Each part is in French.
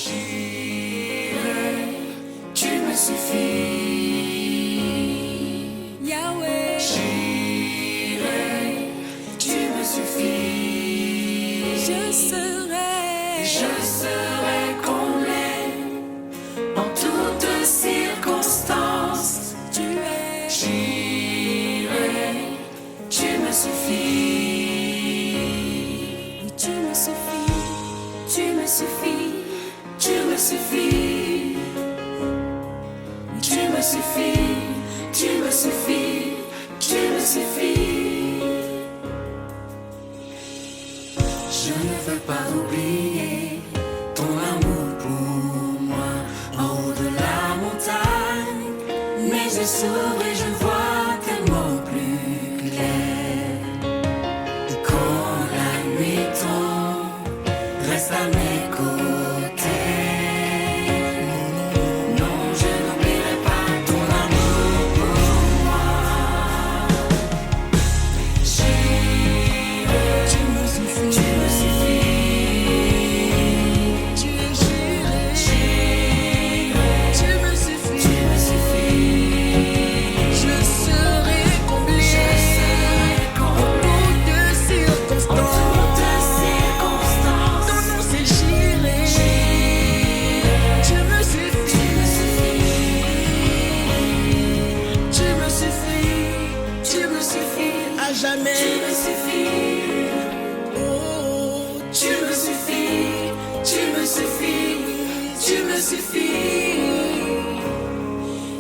Jireh, tu me suffis. Yahweh, Jireh, tu me suffis. je serai comblé en toutes circonstances. tu es. Jireh, tu me suffis. Oui, tu me suffis. Tu me suffis. Tu me suffis. Tu me suffis. Tu me suffis. Tu me suffis. Je ne veux pas oublier ton amour pour moi en haut de la montagne. Mes yeux s'ouvrent et je vois tellement plus clair. Et quand la nuit tombe, reste à mes côtés. Non, je n'oublierai pas ton amour pour moi. Jireh, Tu me suffis. tu me suffis. Tu es Jireh. Jireh, Tu me suffis. tu me suffis. Je serai comblé. Je serai En comblé toutes en circonstances. toutes circonstances. Ton nom c'est Jireh. Tu me suffis. Tu me suffis. Tu me suffis à Tu jamais. me suffis. Oh, Tu me suffis. Tu me suffis. Tu me suffis.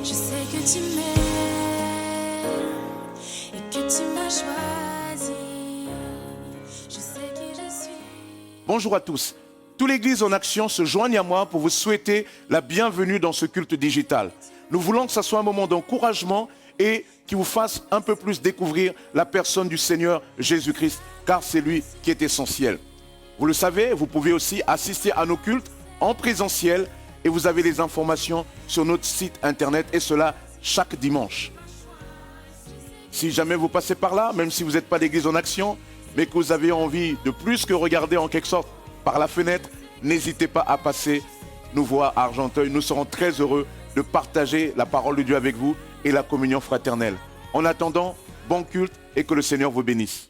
je sais que tu m'aimes et que tu m'as choisi. Je sais qui je suis. Bonjour à tous. Toute l'Église en action se joigne à moi pour vous souhaiter la bienvenue dans ce culte digital. Nous voulons que ce soit un moment d'encouragement et qui vous fasse un peu plus découvrir la personne du Seigneur Jésus-Christ, car c'est lui qui est essentiel. Vous le savez, vous pouvez aussi assister à nos cultes en présentiel et vous avez les informations sur notre site internet et cela chaque dimanche. Si jamais vous passez par là, même si vous n'êtes pas l'Église en action, mais que vous avez envie de plus que regarder en quelque sorte par la fenêtre, n'hésitez pas à passer nous voir à Argenteuil. Nous serons très heureux de partager la parole de Dieu avec vous et la communion fraternelle. En attendant, bon culte et que le Seigneur vous bénisse.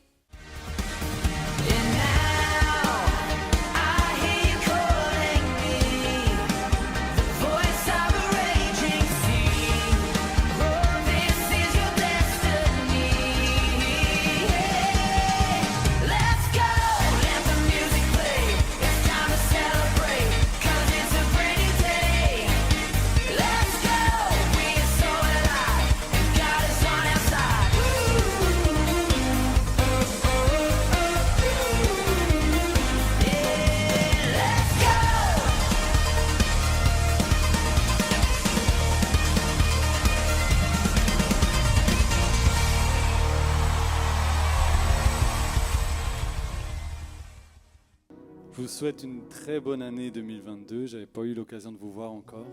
Je vous souhaite une très bonne année 2022. Je n'avais pas eu l'occasion de vous voir encore.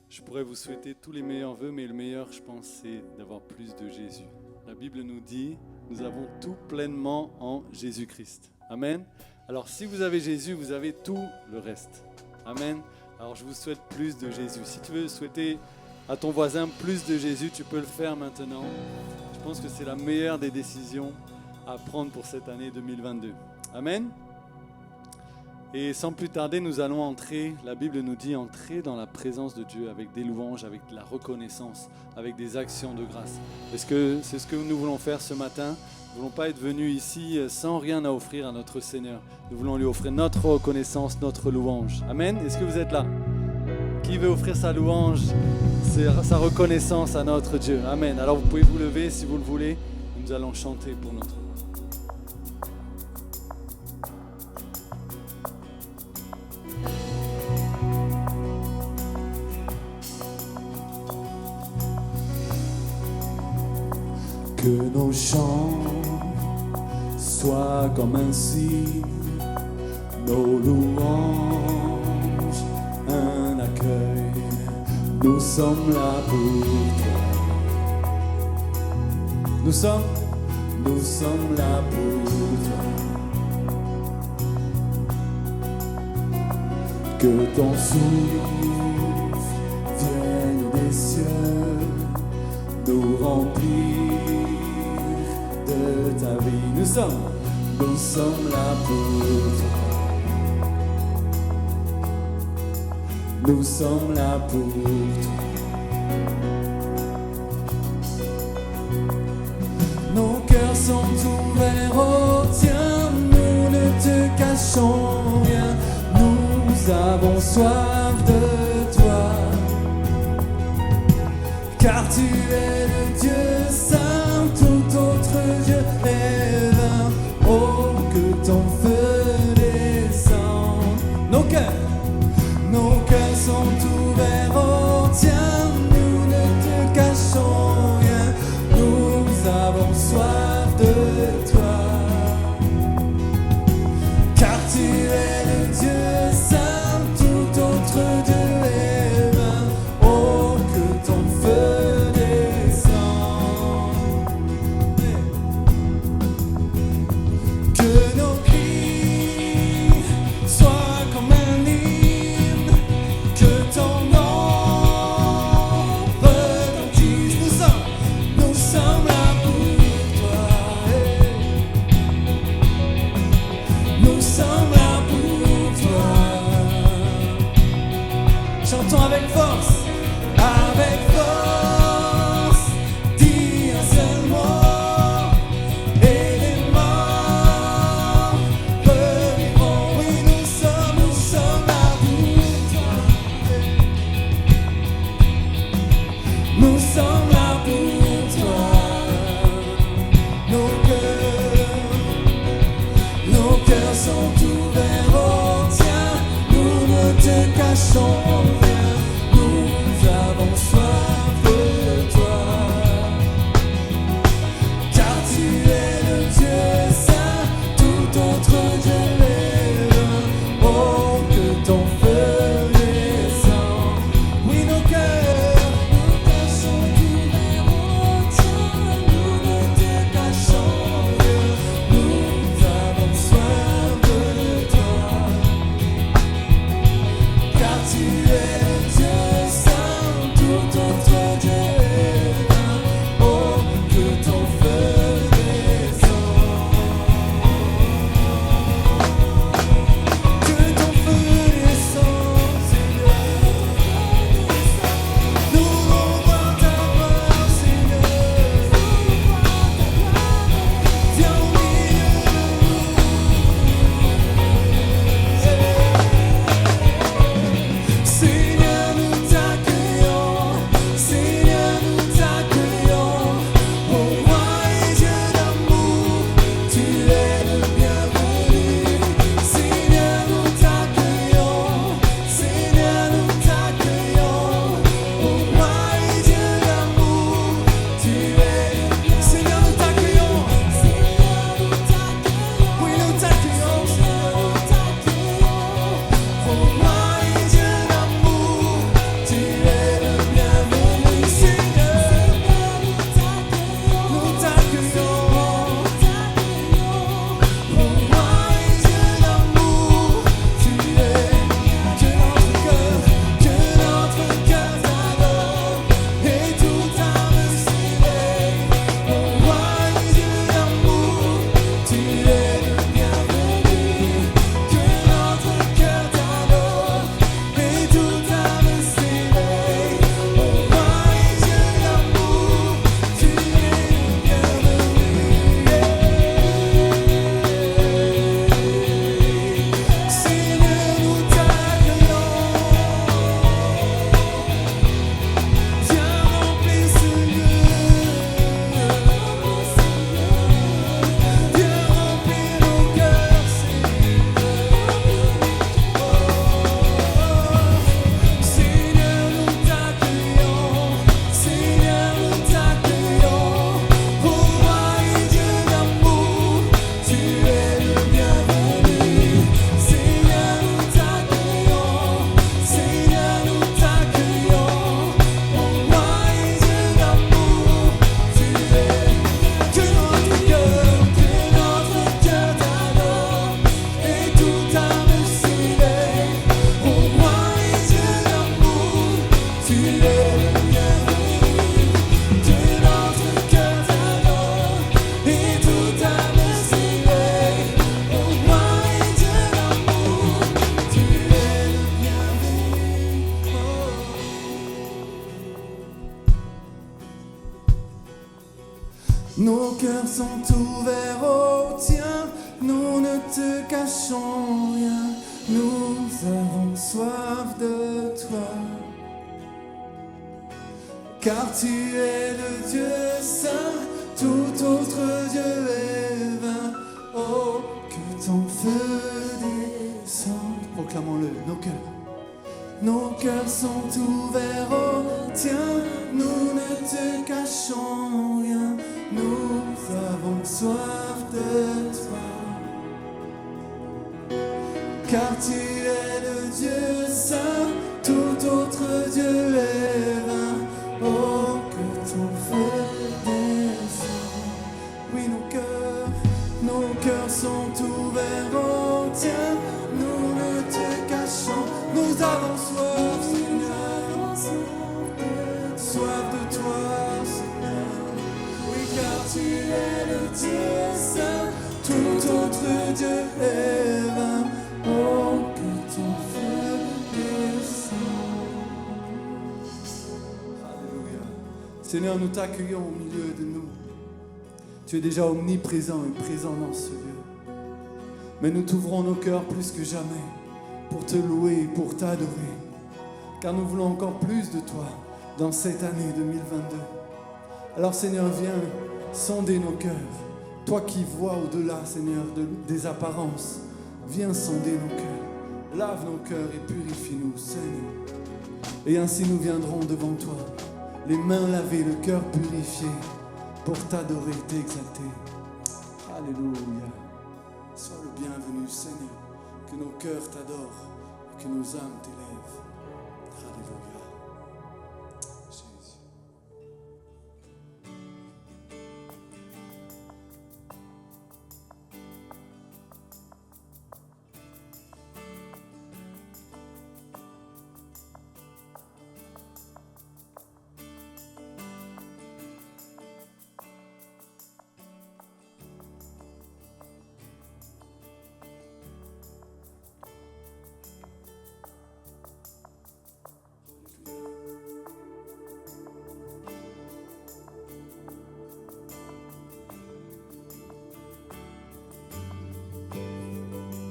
Je pourrais vous souhaiter tous les meilleurs vœux, mais le meilleur, je pense, c'est d'avoir plus de Jésus. La Bible nous dit, nous avons tout pleinement en Jésus-Christ. Amen. Alors, si vous avez Jésus, vous avez tout le reste. Amen. Alors, je vous souhaite plus de Jésus. Si tu veux souhaiter à ton voisin plus de Jésus, tu peux le faire maintenant. Je pense que c'est la meilleure des décisions à prendre pour cette année 2022. Amen. Et sans plus tarder, nous allons entrer, la Bible nous dit, entrer dans la présence de Dieu avec des louanges, avec de la reconnaissance, avec des actions de grâce. Est-ce que c'est ce que nous voulons faire ce matin? Nous ne voulons pas être venus ici sans rien à offrir à notre Seigneur. Nous voulons lui offrir notre reconnaissance, notre louange. Amen. Est-ce que vous êtes là? Qui veut offrir sa louange, sa reconnaissance à notre Dieu? Amen. Alors vous pouvez vous lever si vous le voulez. Nous allons chanter pour notre roi. Que nos chants soient comme un signe, nos louanges un accueil. Nous sommes là pour toi. Nous sommes là pour toi. Que ton souffle vienne des cieux nous remplir de ta vie. Nous sommes là pour toi. Nous sommes là pour toi. Nos cœurs sont ouverts au tien, nous ne te cachons rien. Nous avons soif de toi, car tu es le Dieu saint, tout autre Dieu est vain. Oh, que ton feu descende. Nos cœurs sont ouverts au tien, nous ne te cachons rien. Nous avons soif de toi, car tu es le Dieu saint, tout autre Dieu est vain. Oh, que ton feu descende. Que nos cris soient comme un hymne, que ton nom retentisse. Nous sommes là pour toi. Nous sommes là pour toi. Chantons avec force, dis un seul mot et les morts revivront. Oui, nous sommes là pour toi. Nous sommes là pour toi. Nos cœurs sont ouverts au tien, nous ne te cachons rien. Nous avons soif de toi, car tu es le Dieu saint, tout autre Dieu est vain. Oh, que ton feu descende. Oui, nos cœurs sont ouverts au tien, nous ne te cachons rien. Nous avons soif de toi, car tu es le Dieu saint, tout autre Dieu est vain. Oh, que ton feu descende. Que ton feu descende, Seigneur. Nous voulons voir ta gloire, Seigneur. Viens au milieu de nous. C'est Nos cœurs sont ouverts au tien, nous ne te cachons rien, nous avons soif de toi. Car tu es le Dieu saint, tout autre Dieu est vain. Oh, que ton feu descende. Proclamons-le, nos cœurs sont ouverts au tien, nous ne te cachons rien, nous avons soif de toi. Car tu es le Dieu saint, tout autre Dieu est vain. Oh, que ton feu descende. Oui, nos cœurs sont ouverts au tien, nous ne te cachons. Nous avons soif, Seigneur, soif de toi, Seigneur. Oui, car tu es le Dieu saint, tout autre Dieu est vain. Oh, que ton feu descende. Alléluia. Seigneur, nous t'accueillons au milieu de nous. Tu es déjà omniprésent et présent dans ce lieu. Mais nous t'ouvrons nos cœurs plus que jamais pour te louer et pour t'adorer. Car nous voulons encore plus de toi dans cette année 2022. Alors Seigneur, viens sonder nos cœurs. Toi qui vois au-delà, Seigneur, des apparences, viens sonder nos cœurs. Lave nos cœurs et purifie-nous, Seigneur. Et ainsi nous viendrons devant toi, les mains lavées, le cœur purifié, pour t'adorer, t'exalter. Alléluia. Sois le bienvenu, Seigneur. Que nos cœurs t'adorent et que nos âmes t'élèvent. Alléluia. Jésus.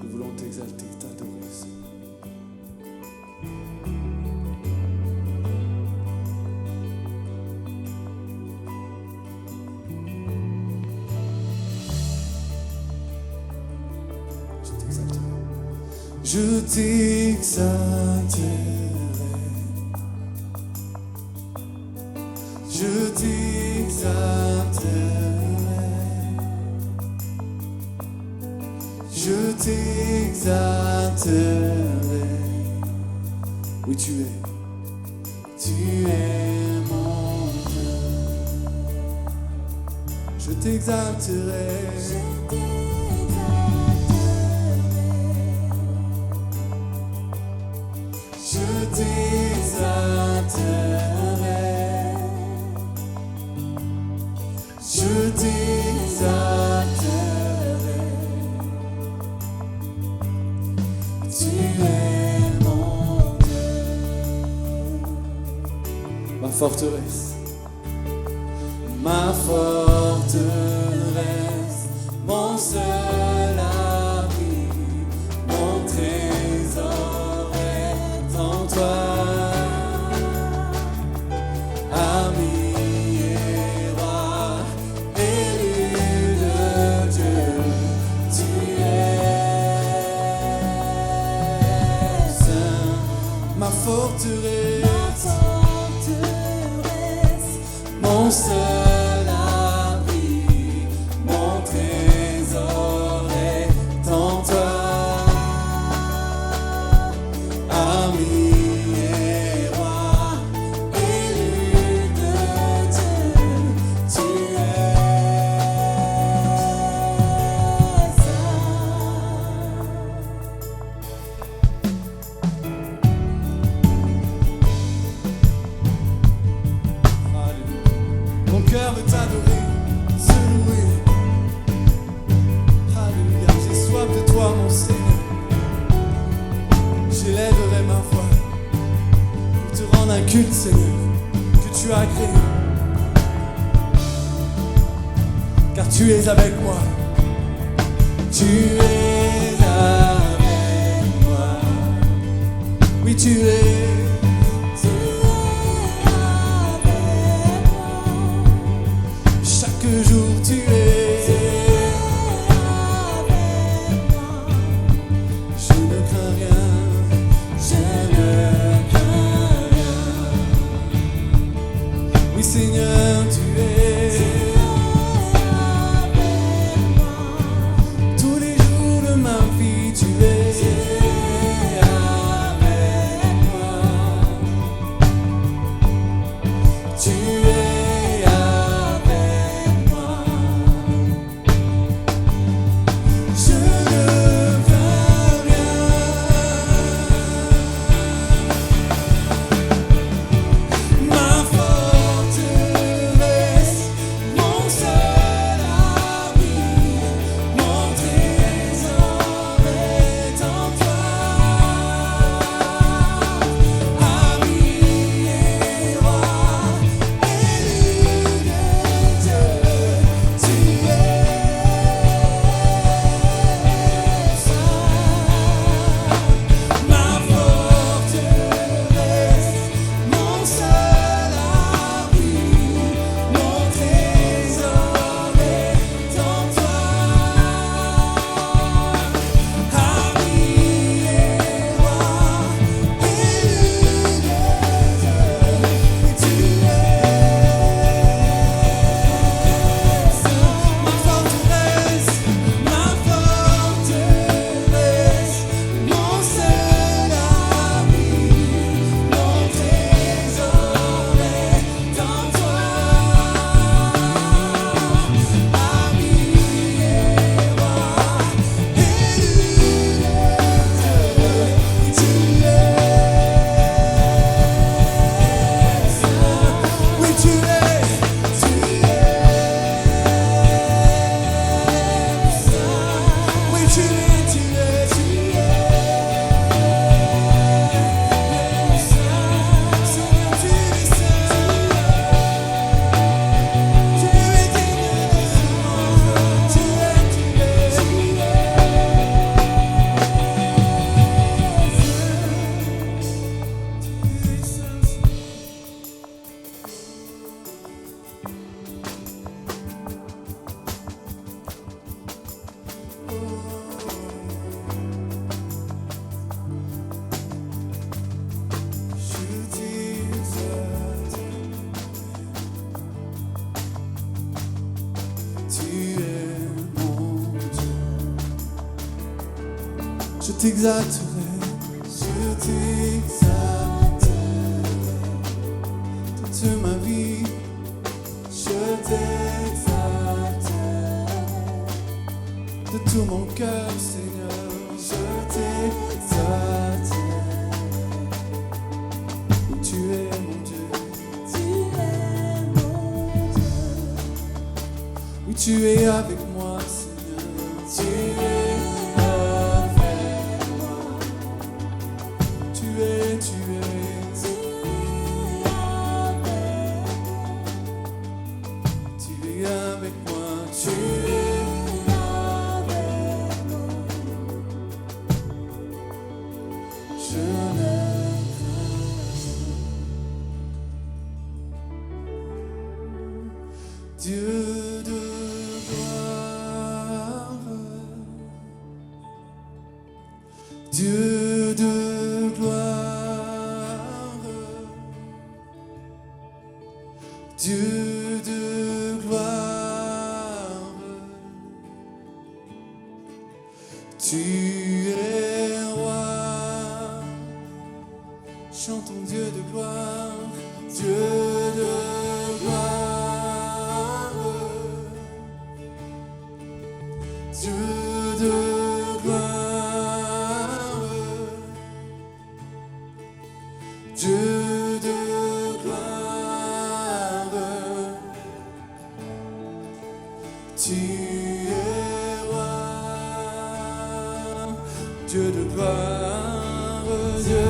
Nous voulons t'exalter, t'adorer, Seigneur. Je t'exalterai. Je t'exalterai. Je t'exalterai. Je t'exalterai. Oui, tu es mon Dieu. Je t'exalterai. Je t'exalterai. Je t'exalterai. Tu es mon Dieu. Ma forteresse. Ma forteresse. Mon seul abri. Mon trésor est en toi. Ami et roi, élu de Dieu, tu es saint. Ma forteresse, mon seul abri, mon trésor est en toi. Ami et roi, élu de Dieu, tu es saint. Alléluia. Mon cœur veut t'adorer, se louer. Alléluia. J'ai soif de toi, mon Seigneur. J'élèverai ma voix pour te rendre un culte, Seigneur, que tu as agréé. car tu es avec moi. Tu es avec moi. Oui, tu es. Chaque jour tu es. Je ne crains rien. Je ne crains rien. Oui, Seigneur, tu es. Tous les jours de ma vie, tu es avec moi. Tu es avec moi. Je ne crains rien. Ma forteresse, mon seul abri, mon trésor est en toi. Ami et roi, élu de Dieu, tu es saint. Ma forteresse, mon seul abri, mon trésor est en toi. Ami et roi, élu de Dieu, tu es saint. Ma forteresse, mon seul abri, mon trésor est en toi. Ami et roi, élu de Dieu, tu es saint. Oui, tu es saint. Oui, tu es saint. Seigneur, tu es saint. Tu es digne de louange. Tu es saint. Je t'exalterai, toute ma vie, je t'exalterai, de tout mon cœur, Seigneur, je t'exalterai. Tu es mon Dieu, oui, tu es avec moi, Seigneur, tu es avec moi, tu es avec moi, tu es avec moi. Je ne Dieu de gloire, Dieu de gloire, Dieu de gloire, tu es roi. Chantons Dieu de gloire, Dieu de gloire, Dieu de gloire, Dieu de gloire, tu es roi. Dieu de gloire, Dieu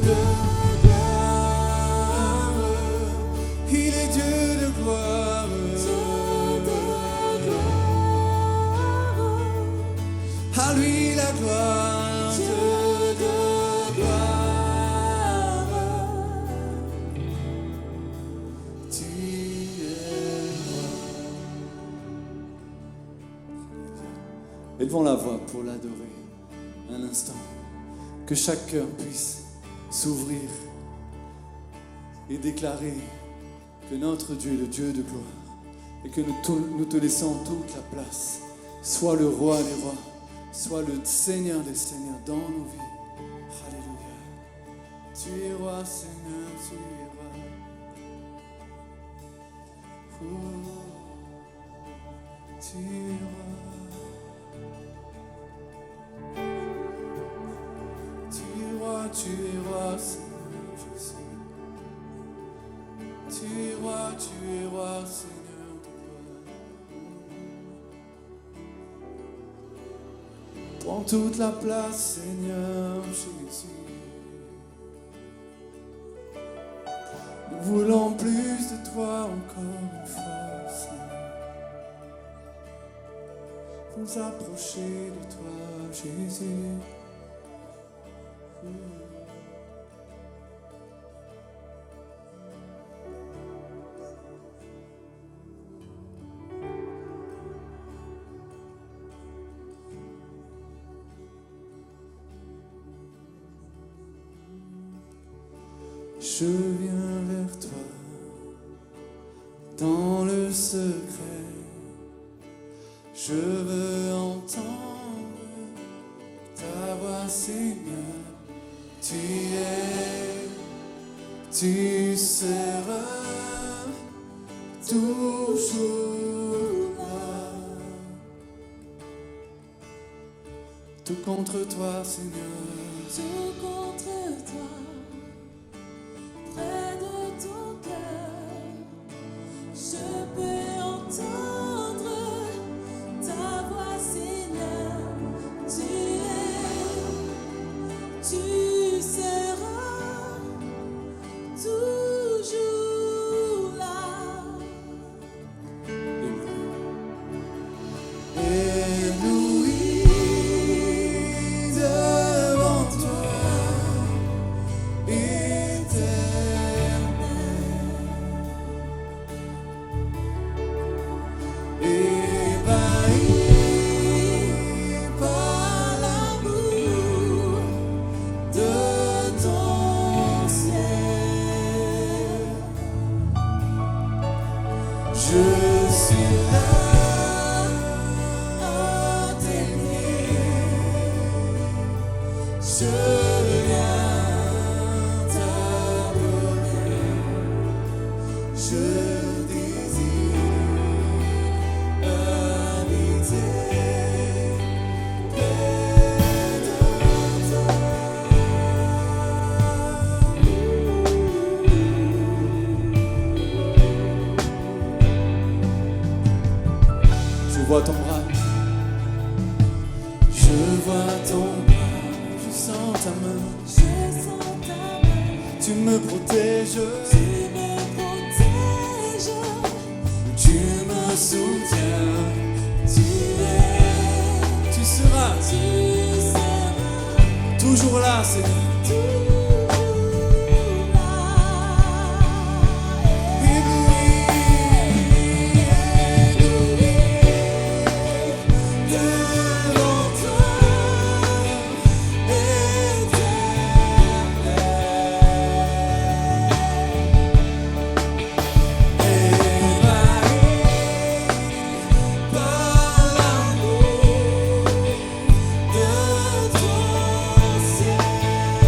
de gloire, il est Dieu de gloire, Dieu de gloire. Élevons la voix pour l'adorer un instant. Que chaque cœur puisse s'ouvrir et déclarer que notre Dieu est le Dieu de gloire et que nous te laissons toute la place. Sois le roi des rois, sois le Seigneur des seigneurs dans nos vies. Alléluia. Tu es roi, Seigneur, tu es roi. Tu es roi. Tu es roi, Seigneur Jésus. Tu es roi, Seigneur de gloire. Prends toute la place, Seigneur Jésus. Nous voulons plus de toi encore une fois, Seigneur. Nous approcher de toi, Jésus. Je viens vers toi dans le secret. Je veux entendre ta voix, Seigneur. Tu seras toujours là. Tout contre toi, Seigneur. Tout contre toi, près de ton cœur, je peux entendre ta voix, Seigneur. Tu seras toujours là. Ébloui devant toi, éternel. Ébahi par l'amour de ton ciel. Je suis là à tes pieds. Je viens t'adorer. Je désire habiter près de toi. Je vois ton bras, je vois ton bras, je sens ta main, Je sens ta main, tu me protèges, tu me protèges, tu me soutiens, tu seras toujours là, Seigneur. Devant toi, Par l'amour de ton ciel.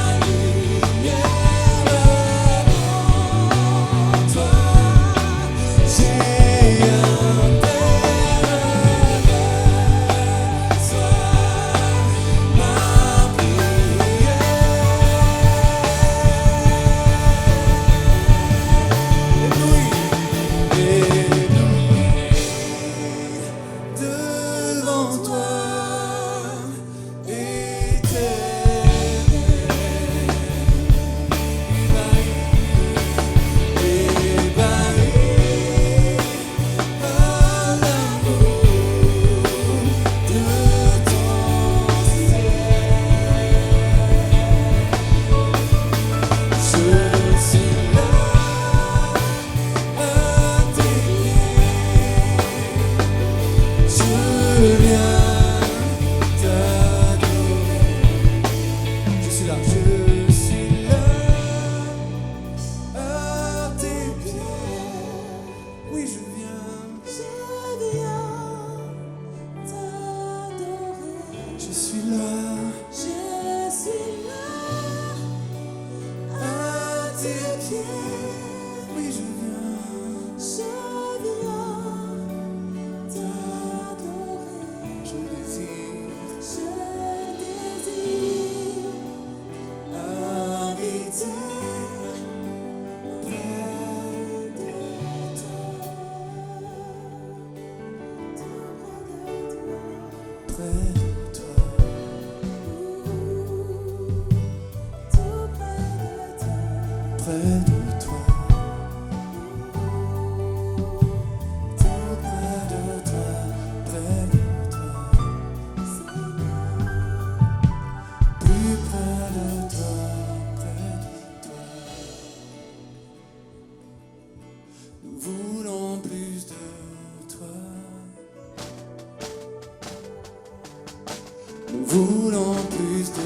voulons plus de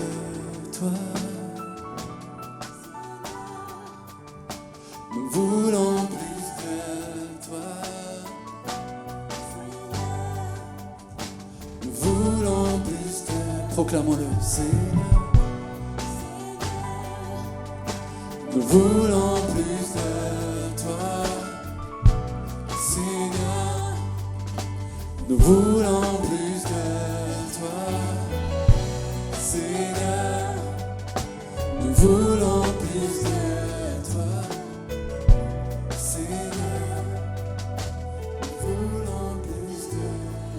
toi. Nous voulons plus de toi. Nous voulons plus de... Proclamons-le, Seigneur. Nous voulons plus de toi. Seigneur. Nous voulons plus de toi. Seigneur, nous voulons plus de toi. Seigneur, nous voulons plus de toi.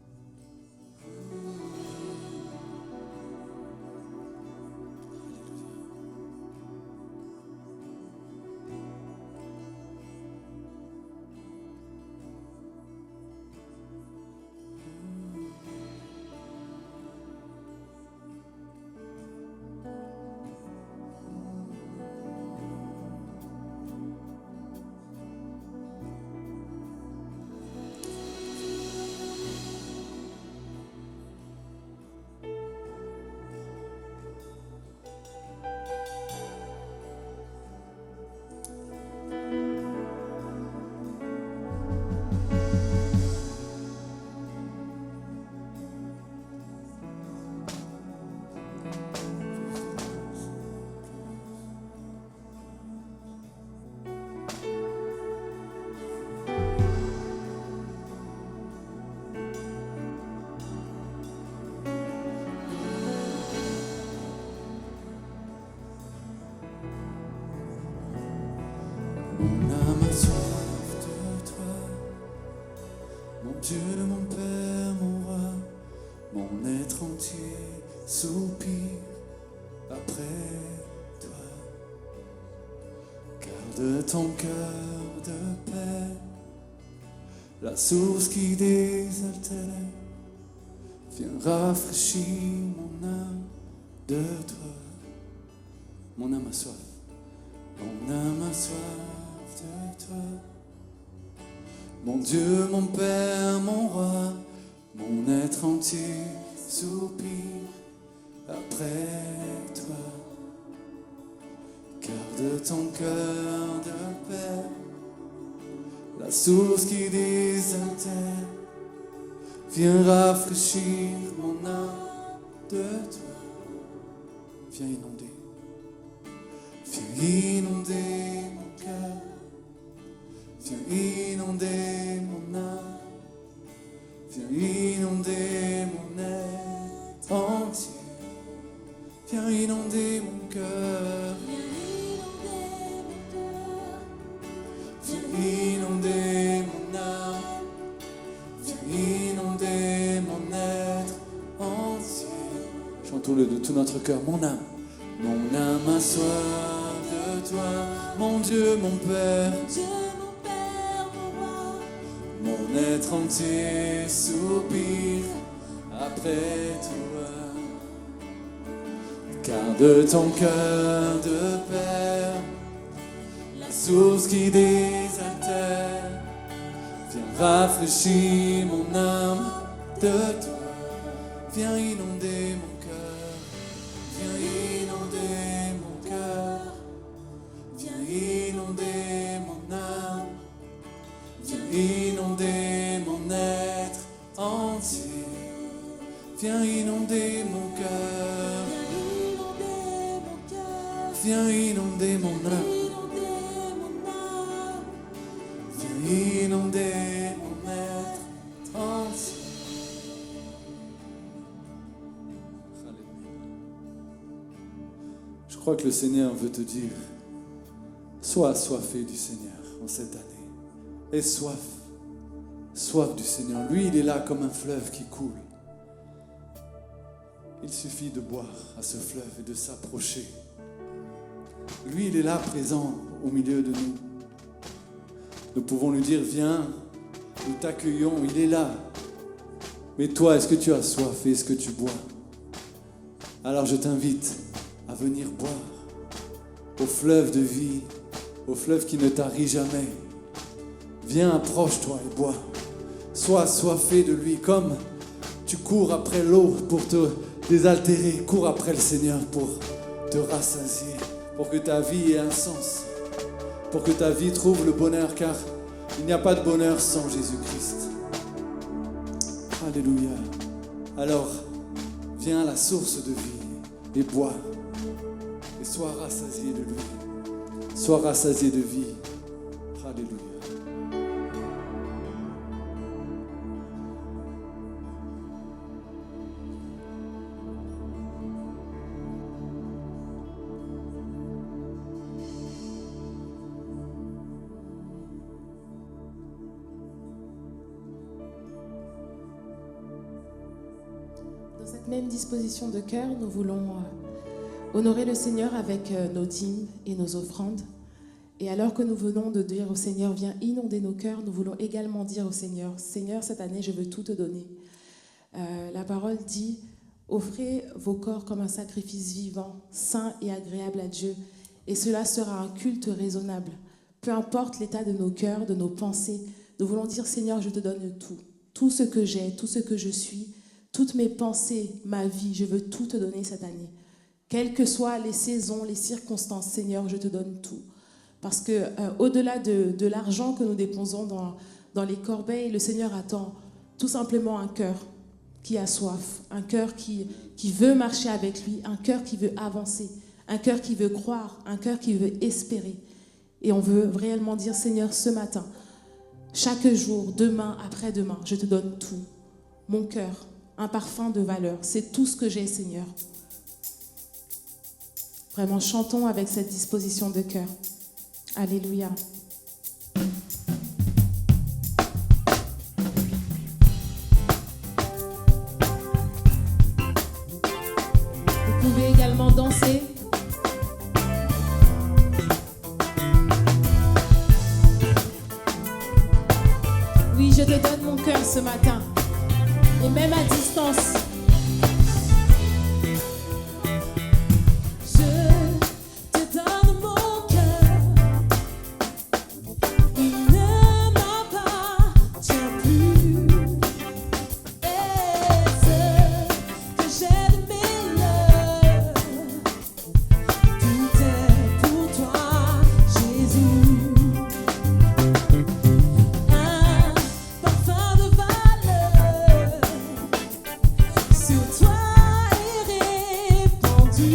Alléluia. Mon âme a soif de toi, mon Dieu, mon Père, mon roi, mon être entier soupire après toi. Garde ton cœur de paix, la source qui désaltère, viens rafraîchir mon âme de toi. Mon âme a soif, mon âme a soif de toi. Mon Dieu, mon Père, mon roi, mon être entier soupire après toi. Garde ton cœur de paix, la source qui désaltère, viens rafraîchir mon âme de toi. Viens inonder, viens inonder mon cœur, viens inonder mon âme, viens inonder mon être entier, viens inonder mon cœur, viens inonder mon âme, viens inonder mon être entier. Chantons-le de tout notre cœur, mon âme a soif de toi, mon Dieu, mon Père, mon être entier soupire après toi. Garde ton cœur de Père, la source qui désaltère, viens rafraîchir mon âme de toi. Viens inonder mon cœur, viens inonder mon cœur, viens inonder mon âme, viens inonder mon être entier, viens inonder mon cœur, viens inonder mon âme, viens inonder mon être entier. Je crois que le Seigneur veut te dire, sois assoiffé du Seigneur en cette année. Aie soif, soif du Seigneur. Lui, il est là comme un fleuve qui coule. Il suffit de boire à ce fleuve et de s'approcher. Lui, il est là présent au milieu de nous. Nous pouvons lui dire, viens, nous t'accueillons, il est là. Mais toi, est-ce que tu as soif et est-ce que tu bois? Alors je t'invite à venir boire au fleuve de vie, au fleuve qui ne tarit jamais. Viens, approche-toi et bois. Sois assoiffé de lui comme tu cours après l'eau pour te désaltérer. Cours après le Seigneur pour te rassasier, pour que ta vie ait un sens, pour que ta vie trouve le bonheur, car il n'y a pas de bonheur sans Jésus-Christ. Alléluia. Alors, viens à la source de vie et bois. Et sois rassasié de lui. Sois rassasié de vie. Alléluia. Dans cette même disposition de cœur, nous voulons honorer le Seigneur avec nos dîmes et nos offrandes. Et alors que nous venons de dire au Seigneur, viens inonder nos cœurs, nous voulons également dire au Seigneur, Seigneur, cette année, je veux tout te donner. La parole dit, offrez vos corps comme un sacrifice vivant, saint et agréable à Dieu, et cela sera un culte raisonnable. Peu importe l'état de nos cœurs, de nos pensées, nous voulons dire, Seigneur, je te donne tout. Tout ce que j'ai, tout ce que je suis, toutes mes pensées, ma vie, je veux tout te donner cette année. Quelles que soient les saisons, les circonstances, Seigneur, je te donne tout. Parce que au-delà de l'argent que nous déposons dans les corbeilles, le Seigneur attend tout simplement un cœur qui a soif, un cœur qui veut marcher avec lui, un cœur qui veut avancer, un cœur qui veut croire, un cœur qui veut espérer. Et on veut réellement dire, Seigneur, ce matin, chaque jour, demain, après-demain, je te donne tout. Mon cœur, un parfum de valeur, c'est tout ce que j'ai, Seigneur. Vraiment, chantons avec cette disposition de cœur. Alléluia. ce matin, et même à distance. Je te donne mon cœur, il ne m'appartient plus. Et ce que j'ai de meilleur, tout est pour toi, Jésus. Un parfum de valeur sur toi est répandu.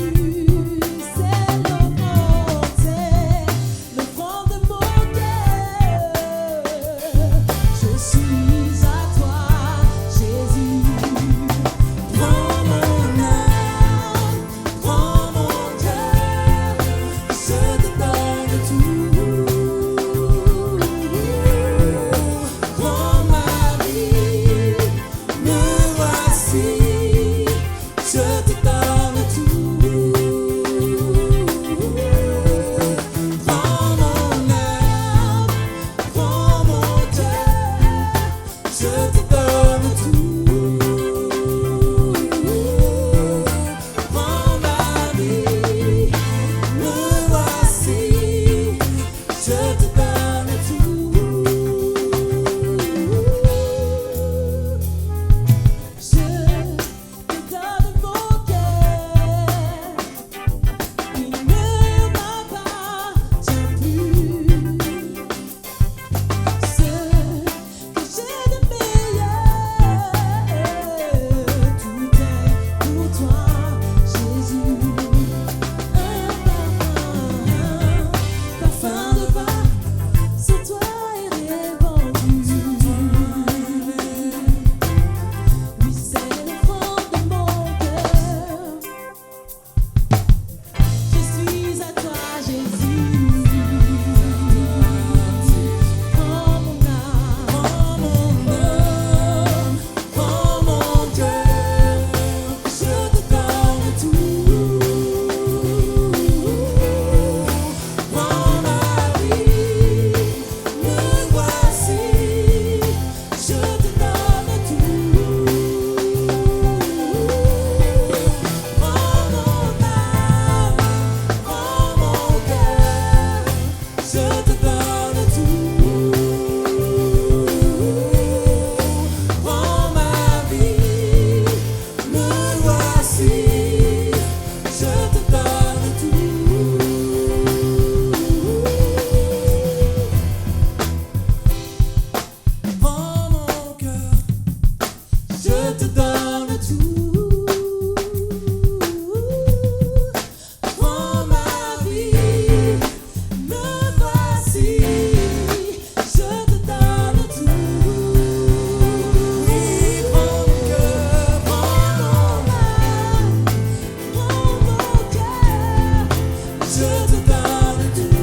C'est l'augmenter, le fond de mon cœur. Je suis à toi, Jésus. Prends mon âme, prends mon cœur, je te donne tout. Prends ma vie, me voici, je te donne tout. Prends mon âme, prends mon cœur, je te donne tout. Prends ma vie, me voici, je te donne tout. Je te donne mon cœur, il ne m'appartient plus. Ce que j'ai de meilleur, tout est pour toi, Jésus. Un parfum de vin sur toi est répandu. Oui, c'est le fond de mon cœur. Je suis à toi, Jésus. Prends mon âme, prends mon cœur, je te donne tout. Prends ma vie, me voici, je te donne tout. Prends mon âme, prends mon cœur, je te donne tout. Prends ma vie, me voici, je te donne tout. Prends mon cœur, je te donne tout. Prends ma vie, me voici, je te donne tout. Oui, prends mon cœur, prends mon âme, prends mon cœur, je te donne tout.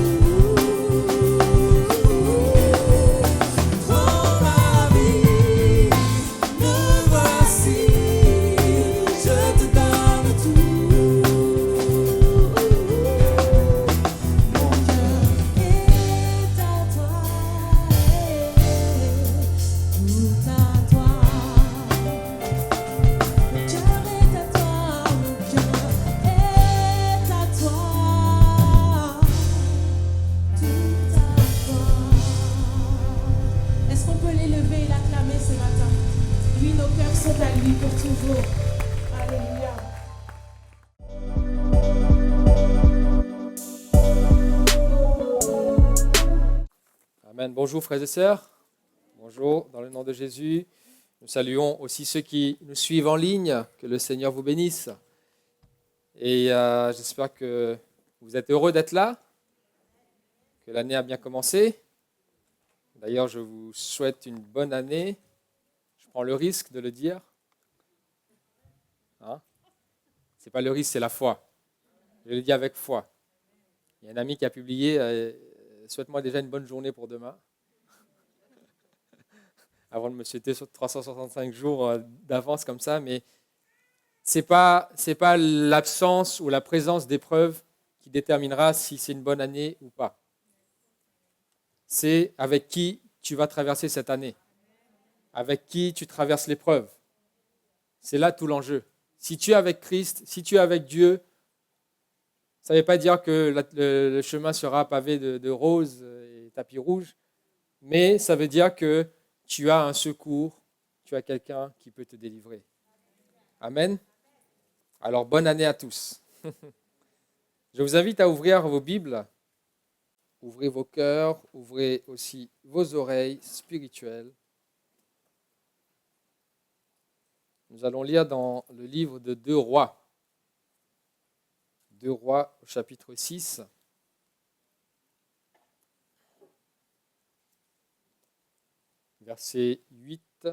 Prends ma vie, me voici, je te donne tout. Mon cœur est à toi, tout à toi. Mon cœur est à toi, mon cœur est à toi, tout à toi. Est-ce qu'on peut l'élever et l'acclamer ce matin? Oui, nos cœurs sont à lui pour toujours. Alléluia. Amen. Bonjour frères et sœurs. Bonjour dans le nom de Jésus. Nous saluons aussi ceux qui nous suivent en ligne. Que le Seigneur vous bénisse. Et j'espère que vous êtes heureux d'être là, que l'année a bien commencé. D'ailleurs, je vous souhaite une bonne année. Je prends le risque de le dire. Hein? Ce n'est pas le risque, c'est la foi. Je le dis avec foi. Il y a un ami qui a publié souhaite-moi déjà une bonne journée pour demain. Avant de me souhaiter sur 365 jours d'avance comme ça, mais c'est pas l'absence ou la présence d'épreuves qui déterminera si c'est une bonne année ou pas. C'est avec qui tu vas traverser cette année. avec qui tu traverses l'épreuve. C'est là tout l'enjeu. Si tu es avec Christ, si tu es avec Dieu, ça ne veut pas dire que le chemin sera pavé de roses et tapis rouges, mais ça veut dire que tu as un secours, tu as quelqu'un qui peut te délivrer. Amen. Alors, bonne année à tous. Je vous invite à ouvrir vos Bibles, ouvrez vos cœurs, ouvrez aussi vos oreilles spirituelles. Nous allons lire dans le livre de 2 Rois. 2 Rois au chapitre 6. Versets 8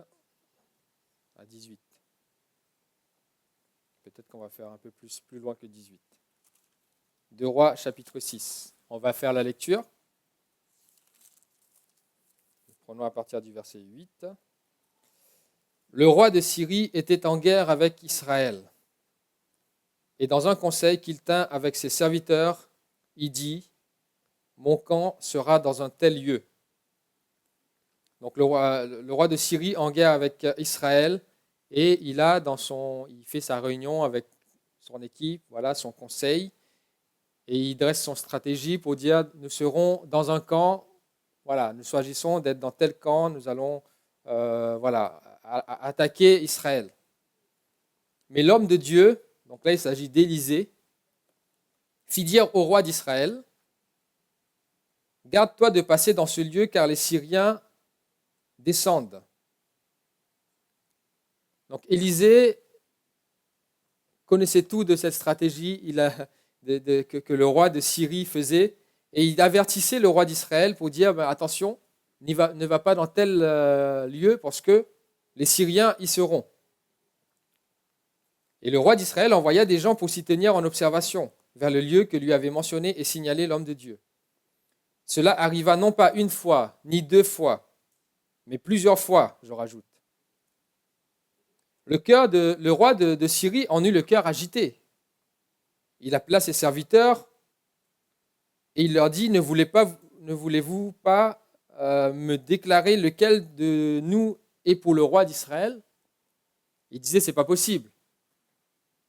à 18. Peut-être qu'on va faire un peu plus loin que 18. 2 Rois, chapitre 6. On va faire la lecture. Prenons à partir du verset 8. Le roi de Syrie était en guerre avec Israël. Et dans un conseil qu'il tint avec ses serviteurs, il dit, « Mon camp sera dans un tel lieu. » Donc le roi de Syrie en guerre avec Israël, et il fait sa réunion avec son équipe, voilà, son conseil, et il dresse son stratégie pour dire, nous serons dans un camp, voilà, nous choisissons d'être dans tel camp, nous allons attaquer Israël. Mais l'homme de Dieu, donc là il s'agit d'Élisée, fit dire au roi d'Israël, « Garde-toi de passer dans ce lieu, car les Syriens descendent. » Donc Élisée connaissait tout de cette stratégie que le roi de Syrie faisait, et il avertissait le roi d'Israël pour dire, attention, ne va pas dans tel lieu, parce que les Syriens y seront. Et le roi d'Israël envoya des gens pour s'y tenir en observation vers le lieu que lui avait mentionné et signalé l'homme de Dieu. Cela arriva non pas une fois, ni 2 fois, mais plusieurs fois, je rajoute. Le roi de Syrie en eut le cœur agité. Il appela ses serviteurs et il leur dit, ne voulez-vous pas me déclarer lequel de nous est pour le roi d'Israël ? Il disait, c'est pas possible.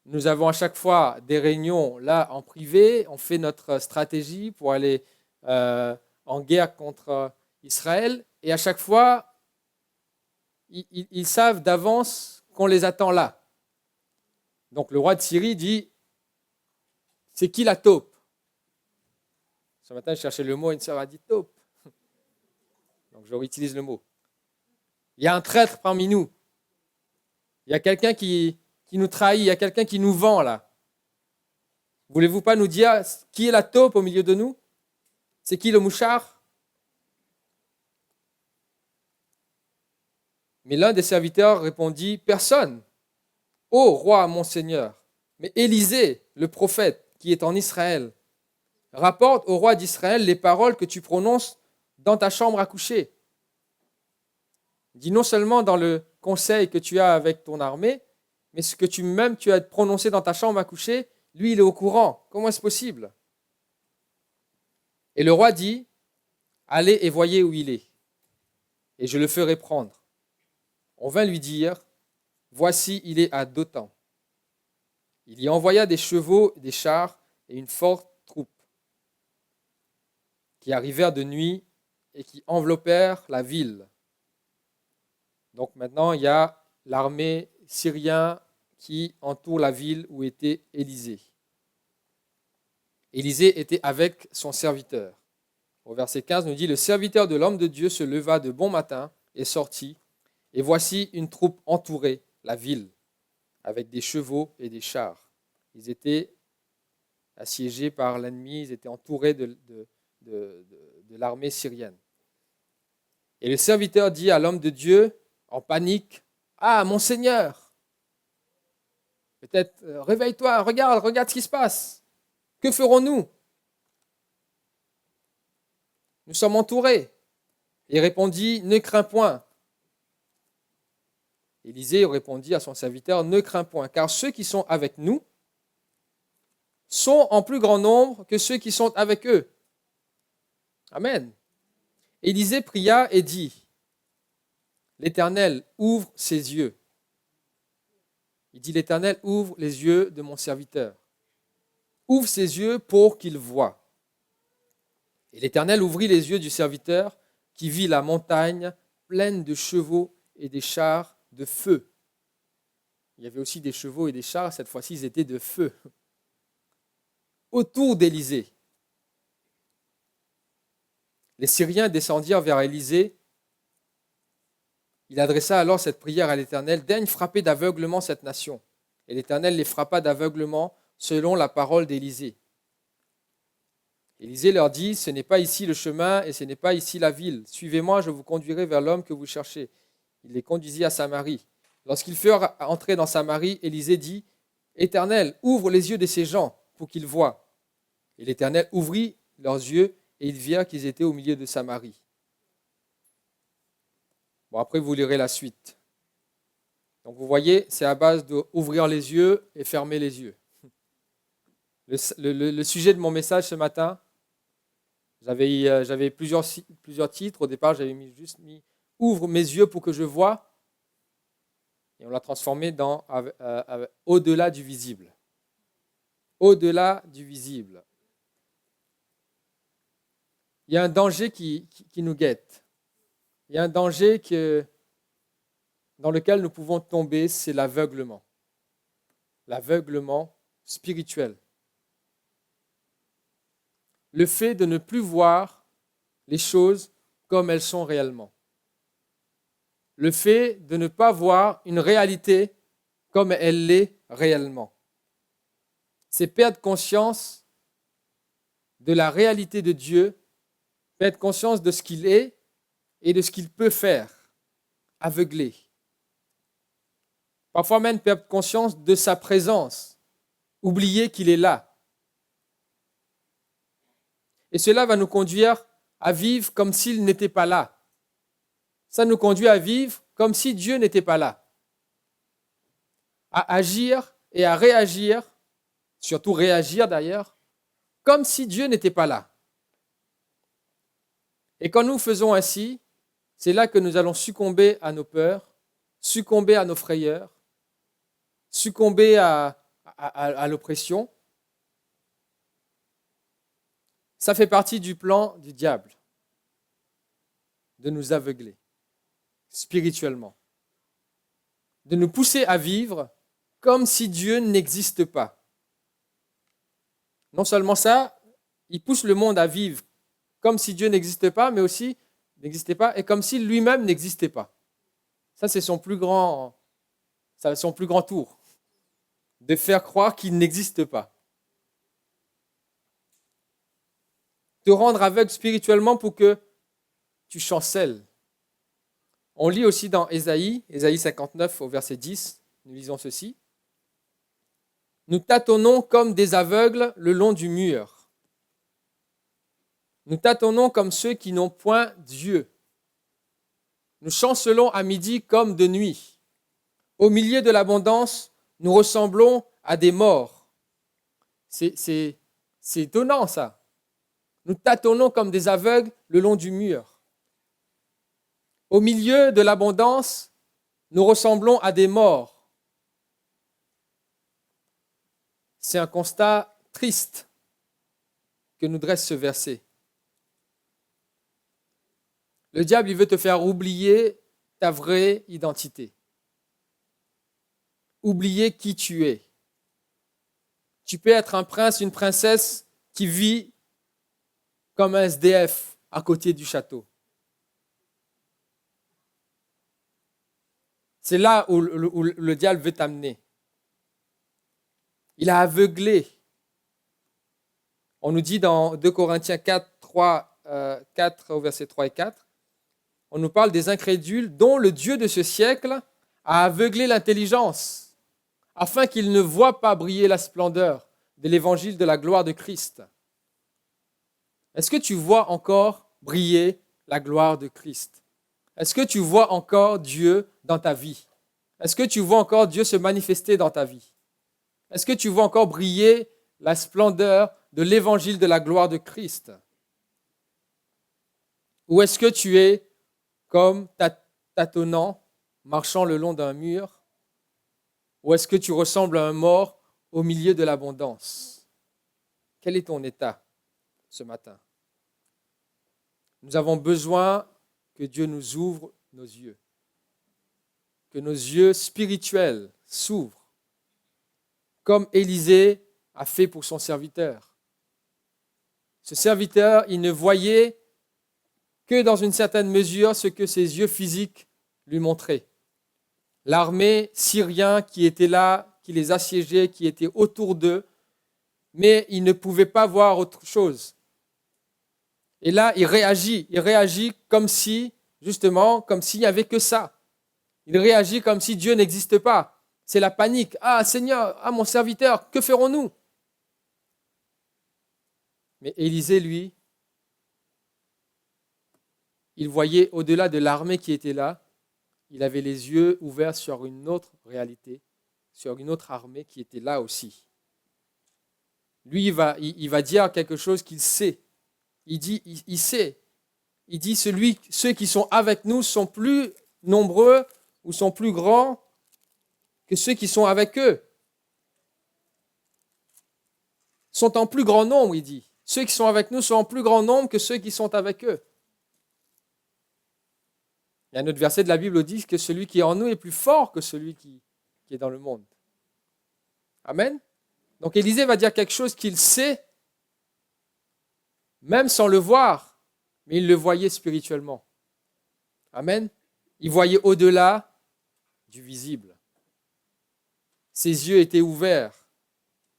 Nous avons à chaque fois des réunions là en privé, on fait notre stratégie pour aller en guerre contre Israël, et à chaque fois, ils savent d'avance qu'on les attend là. Donc le roi de Syrie dit, c'est qui la taupe ? Ce matin, je cherchais le mot, une sœur a dit taupe. Donc je réutilise le mot. Il y a un traître parmi nous. Il y a quelqu'un qui nous trahit, il y a quelqu'un qui nous vend là. Voulez-vous pas nous dire qui est la taupe au milieu de nous ? C'est qui le mouchard ? Mais l'un des serviteurs répondit, personne. Ô roi, mon Seigneur, mais Élisée, le prophète, qui est en Israël, rapporte au roi d'Israël les paroles que tu prononces dans ta chambre à coucher. Dis non seulement dans le conseil que tu as avec ton armée, mais ce que tu as prononcé dans ta chambre à coucher, lui, il est au courant. Comment est-ce possible ? Et le roi dit, allez et voyez où il est, et je le ferai prendre. On vint lui dire, voici, il est à Dothan. Il y envoya des chevaux, des chars et une forte troupe qui arrivèrent de nuit et qui enveloppèrent la ville. Donc maintenant, il y a l'armée syrienne qui entoure la ville où était Élisée. Élisée était avec son serviteur. Au verset 15, nous dit, le serviteur de l'homme de Dieu se leva de bon matin et sortit, et voici une troupe entourait la ville, avec des chevaux et des chars. Ils étaient assiégés par l'ennemi, ils étaient entourés de l'armée syrienne. Et le serviteur dit à l'homme de Dieu, en panique, « Ah, mon Seigneur, peut-être réveille-toi, regarde ce qui se passe. Que ferons-nous ? Nous sommes entourés. » Il répondit, « Ne crains point. » Élisée répondit à son serviteur, « Ne crains point, car ceux qui sont avec nous sont en plus grand nombre que ceux qui sont avec eux. » Amen. Élisée pria et dit, l'Éternel ouvre ses yeux. Il dit, l'Éternel ouvre les yeux de mon serviteur. Ouvre ses yeux pour qu'il voie. Et l'Éternel ouvrit les yeux du serviteur qui vit la montagne pleine de chevaux et des chars de feu. Il y avait aussi des chevaux et des chars, cette fois-ci ils étaient de feu. Autour d'Élysée. Les Syriens descendirent vers Élysée. Il adressa alors cette prière à l'Éternel, « Daigne frapper d'aveuglement cette nation. » Et l'Éternel les frappa d'aveuglement selon la parole d'Élysée. Élisée leur dit, « Ce n'est pas ici le chemin et ce n'est pas ici la ville. Suivez-moi, je vous conduirai vers l'homme que vous cherchez. » Il les conduisit à Samarie. Lorsqu'ils furent entrés dans Samarie, Élisée dit, « Éternel, ouvre les yeux de ces gens pour qu'ils voient. » Et l'Éternel ouvrit leurs yeux et ils virent qu'ils étaient au milieu de Samarie. Bon, après, vous lirez la suite. Donc, vous voyez, c'est à base d'ouvrir les yeux et fermer les yeux. Le sujet de mon message ce matin, j'avais plusieurs titres. Au départ, j'avais juste mis « Ouvre mes yeux pour que je voie ». Et on l'a transformé dans « Au-delà du visible ». Au-delà du visible. Il y a un danger qui nous guette. Il y a un danger dans lequel nous pouvons tomber, c'est l'aveuglement. L'aveuglement spirituel. Le fait de ne plus voir les choses comme elles sont réellement. Le fait de ne pas voir une réalité comme elle l'est réellement. C'est perdre conscience de la réalité de Dieu, perdre conscience de ce qu'il est et de ce qu'il peut faire, aveuglé. Parfois même perdre conscience de sa présence, oublier qu'il est là. Et cela va nous conduire à vivre comme s'il n'était pas là. Ça nous conduit à vivre comme si Dieu n'était pas là. À agir et à réagir, surtout réagir d'ailleurs, comme si Dieu n'était pas là. Et quand nous faisons ainsi, c'est là que nous allons succomber à nos peurs, succomber à nos frayeurs, succomber à l'oppression. Ça fait partie du plan du diable, de nous aveugler spirituellement, de nous pousser à vivre comme si Dieu n'existe pas. Non seulement ça, il pousse le monde à vivre comme si Dieu n'existe pas, mais aussi n'existait pas, et comme si lui-même n'existait pas. Ça, c'est son plus grand tour, de faire croire qu'il n'existe pas. Te rendre aveugle spirituellement pour que tu chancelles. On lit aussi dans Ésaïe 59 au verset 10, nous lisons ceci. « Nous tâtonnons comme des aveugles le long du mur. Nous tâtonnons comme ceux qui n'ont point d'yeux. Nous chancelons à midi comme de nuit. Au milieu de l'abondance, nous ressemblons à des morts. » C'est étonnant ça. Nous tâtonnons comme des aveugles le long du mur. Au milieu de l'abondance, nous ressemblons à des morts. C'est un constat triste que nous dresse ce verset. Le diable, il veut te faire oublier ta vraie identité. Oublier qui tu es. Tu peux être un prince, une princesse qui vit comme un SDF à côté du château. C'est là où le diable veut t'amener. Il a aveuglé. On nous dit dans 2 Corinthiens 4 au verset 3 et 4, on nous parle des incrédules dont le Dieu de ce siècle a aveuglé l'intelligence, afin qu'ils ne voient pas briller la splendeur de l'évangile de la gloire de Christ. Est-ce que tu vois encore briller la gloire de Christ? Est-ce que tu vois encore Dieu dans ta vie? Est-ce que tu vois encore Dieu se manifester dans ta vie? Est-ce que tu vois encore briller la splendeur de l'évangile de la gloire de Christ? Ou est-ce que tu es comme tâtonnant, marchant le long d'un mur? Ou est-ce que tu ressembles à un mort au milieu de l'abondance? Quel est ton état ce matin? Nous avons besoin que Dieu nous ouvre nos yeux, que nos yeux spirituels s'ouvrent, comme Élisée a fait pour son serviteur. Ce serviteur, il ne voyait que dans une certaine mesure ce que ses yeux physiques lui montraient. L'armée syrienne qui était là, qui les assiégeait, qui était autour d'eux, mais il ne pouvait pas voir autre chose. Et là, il réagit comme si, justement, comme s'il n'y avait que ça. Il réagit comme si Dieu n'existe pas. C'est la panique. Ah Seigneur, ah mon serviteur, que ferons-nous? Mais Élisée, lui, il voyait au-delà de l'armée qui était là, il avait les yeux ouverts sur une autre réalité, sur une autre armée qui était là aussi. Lui, il va dire quelque chose qu'il sait. Il sait. Il dit, ceux qui sont avec nous sont plus nombreux ou sont plus grands que ceux qui sont avec eux. Sont en plus grand nombre, il dit. Ceux qui sont avec nous sont en plus grand nombre que ceux qui sont avec eux. Il y a un autre verset de la Bible qui dit que celui qui est en nous est plus fort que celui qui est dans le monde. Amen. Donc Élisée va dire quelque chose qu'il sait, même sans le voir, mais il le voyait spirituellement. Amen. Il voyait au-delà du visible. Ses yeux étaient ouverts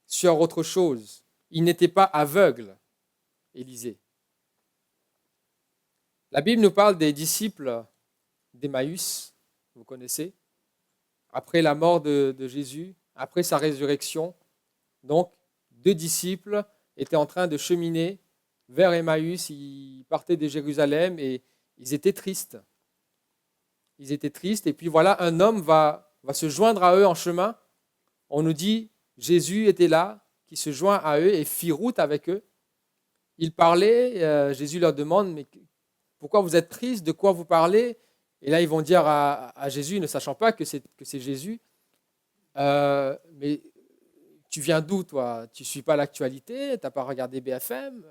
sur autre chose. Il n'était pas aveugle, Élisée. La Bible nous parle des disciples d'Emmaüs, vous connaissez, après la mort de Jésus, après sa résurrection. Donc, 2 disciples étaient en train de cheminer vers Emmaüs. Ils partaient de Jérusalem et ils étaient tristes. Ils étaient tristes et puis voilà, un homme va se joindre à eux en chemin. On nous dit, Jésus était là, qui se joint à eux et fit route avec eux. Ils parlaient, Jésus leur demande, mais pourquoi vous êtes tristes, de quoi vous parlez? Et là, ils vont dire à Jésus, ne sachant pas que c'est Jésus, mais tu viens d'où, toi? Tu ne suis pas l'actualité? Tu n'as pas regardé BFM?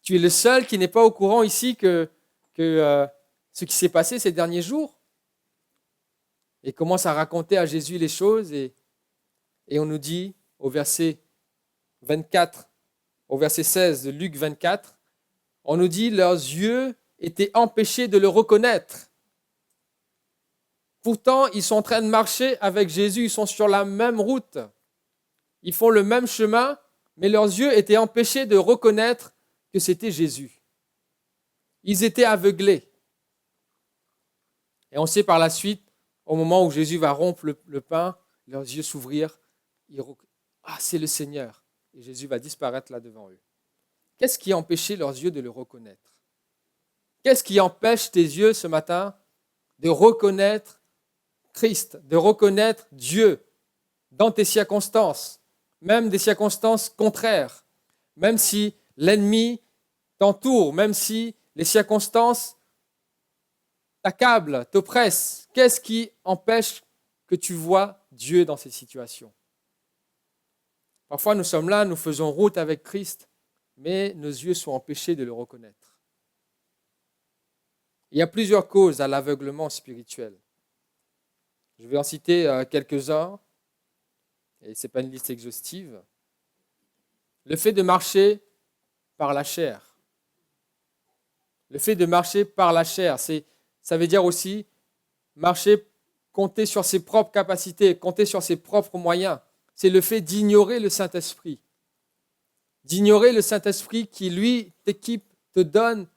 Tu es le seul qui n'est pas au courant ici que ce qui s'est passé ces derniers jours? Et commence à raconter à Jésus les choses. Et on nous dit au verset 24, au verset 16 de Luc 24, on nous dit, leurs yeux étaient empêchés de le reconnaître. Pourtant, ils sont en train de marcher avec Jésus, ils sont sur la même route. Ils font le même chemin, mais leurs yeux étaient empêchés de reconnaître que c'était Jésus. Ils étaient aveuglés. Et on sait par la suite, au moment où Jésus va rompre le pain, leurs yeux s'ouvrirent. Ah, c'est le Seigneur. Et Jésus va disparaître là devant eux. Qu'est-ce qui a empêché leurs yeux de le reconnaître? Qu'est-ce qui empêche tes yeux ce matin de reconnaître Christ, de reconnaître Dieu dans tes circonstances, même des circonstances contraires, même si l'ennemi t'entoure, même si les circonstances t'accablent, t'oppressent? Qu'est-ce qui empêche que tu vois Dieu dans ces situations? Parfois, nous sommes là, nous faisons route avec Christ, mais nos yeux sont empêchés de le reconnaître. Il y a plusieurs causes à l'aveuglement spirituel. Je vais en citer quelques-uns, et ce n'est pas une liste exhaustive. Le fait de marcher par la chair. Le fait de marcher par la chair, ça veut dire aussi marcher, compter sur ses propres capacités, compter sur ses propres moyens. C'est le fait d'ignorer le Saint-Esprit. D'ignorer le Saint-Esprit qui, lui, t'équipe, te donne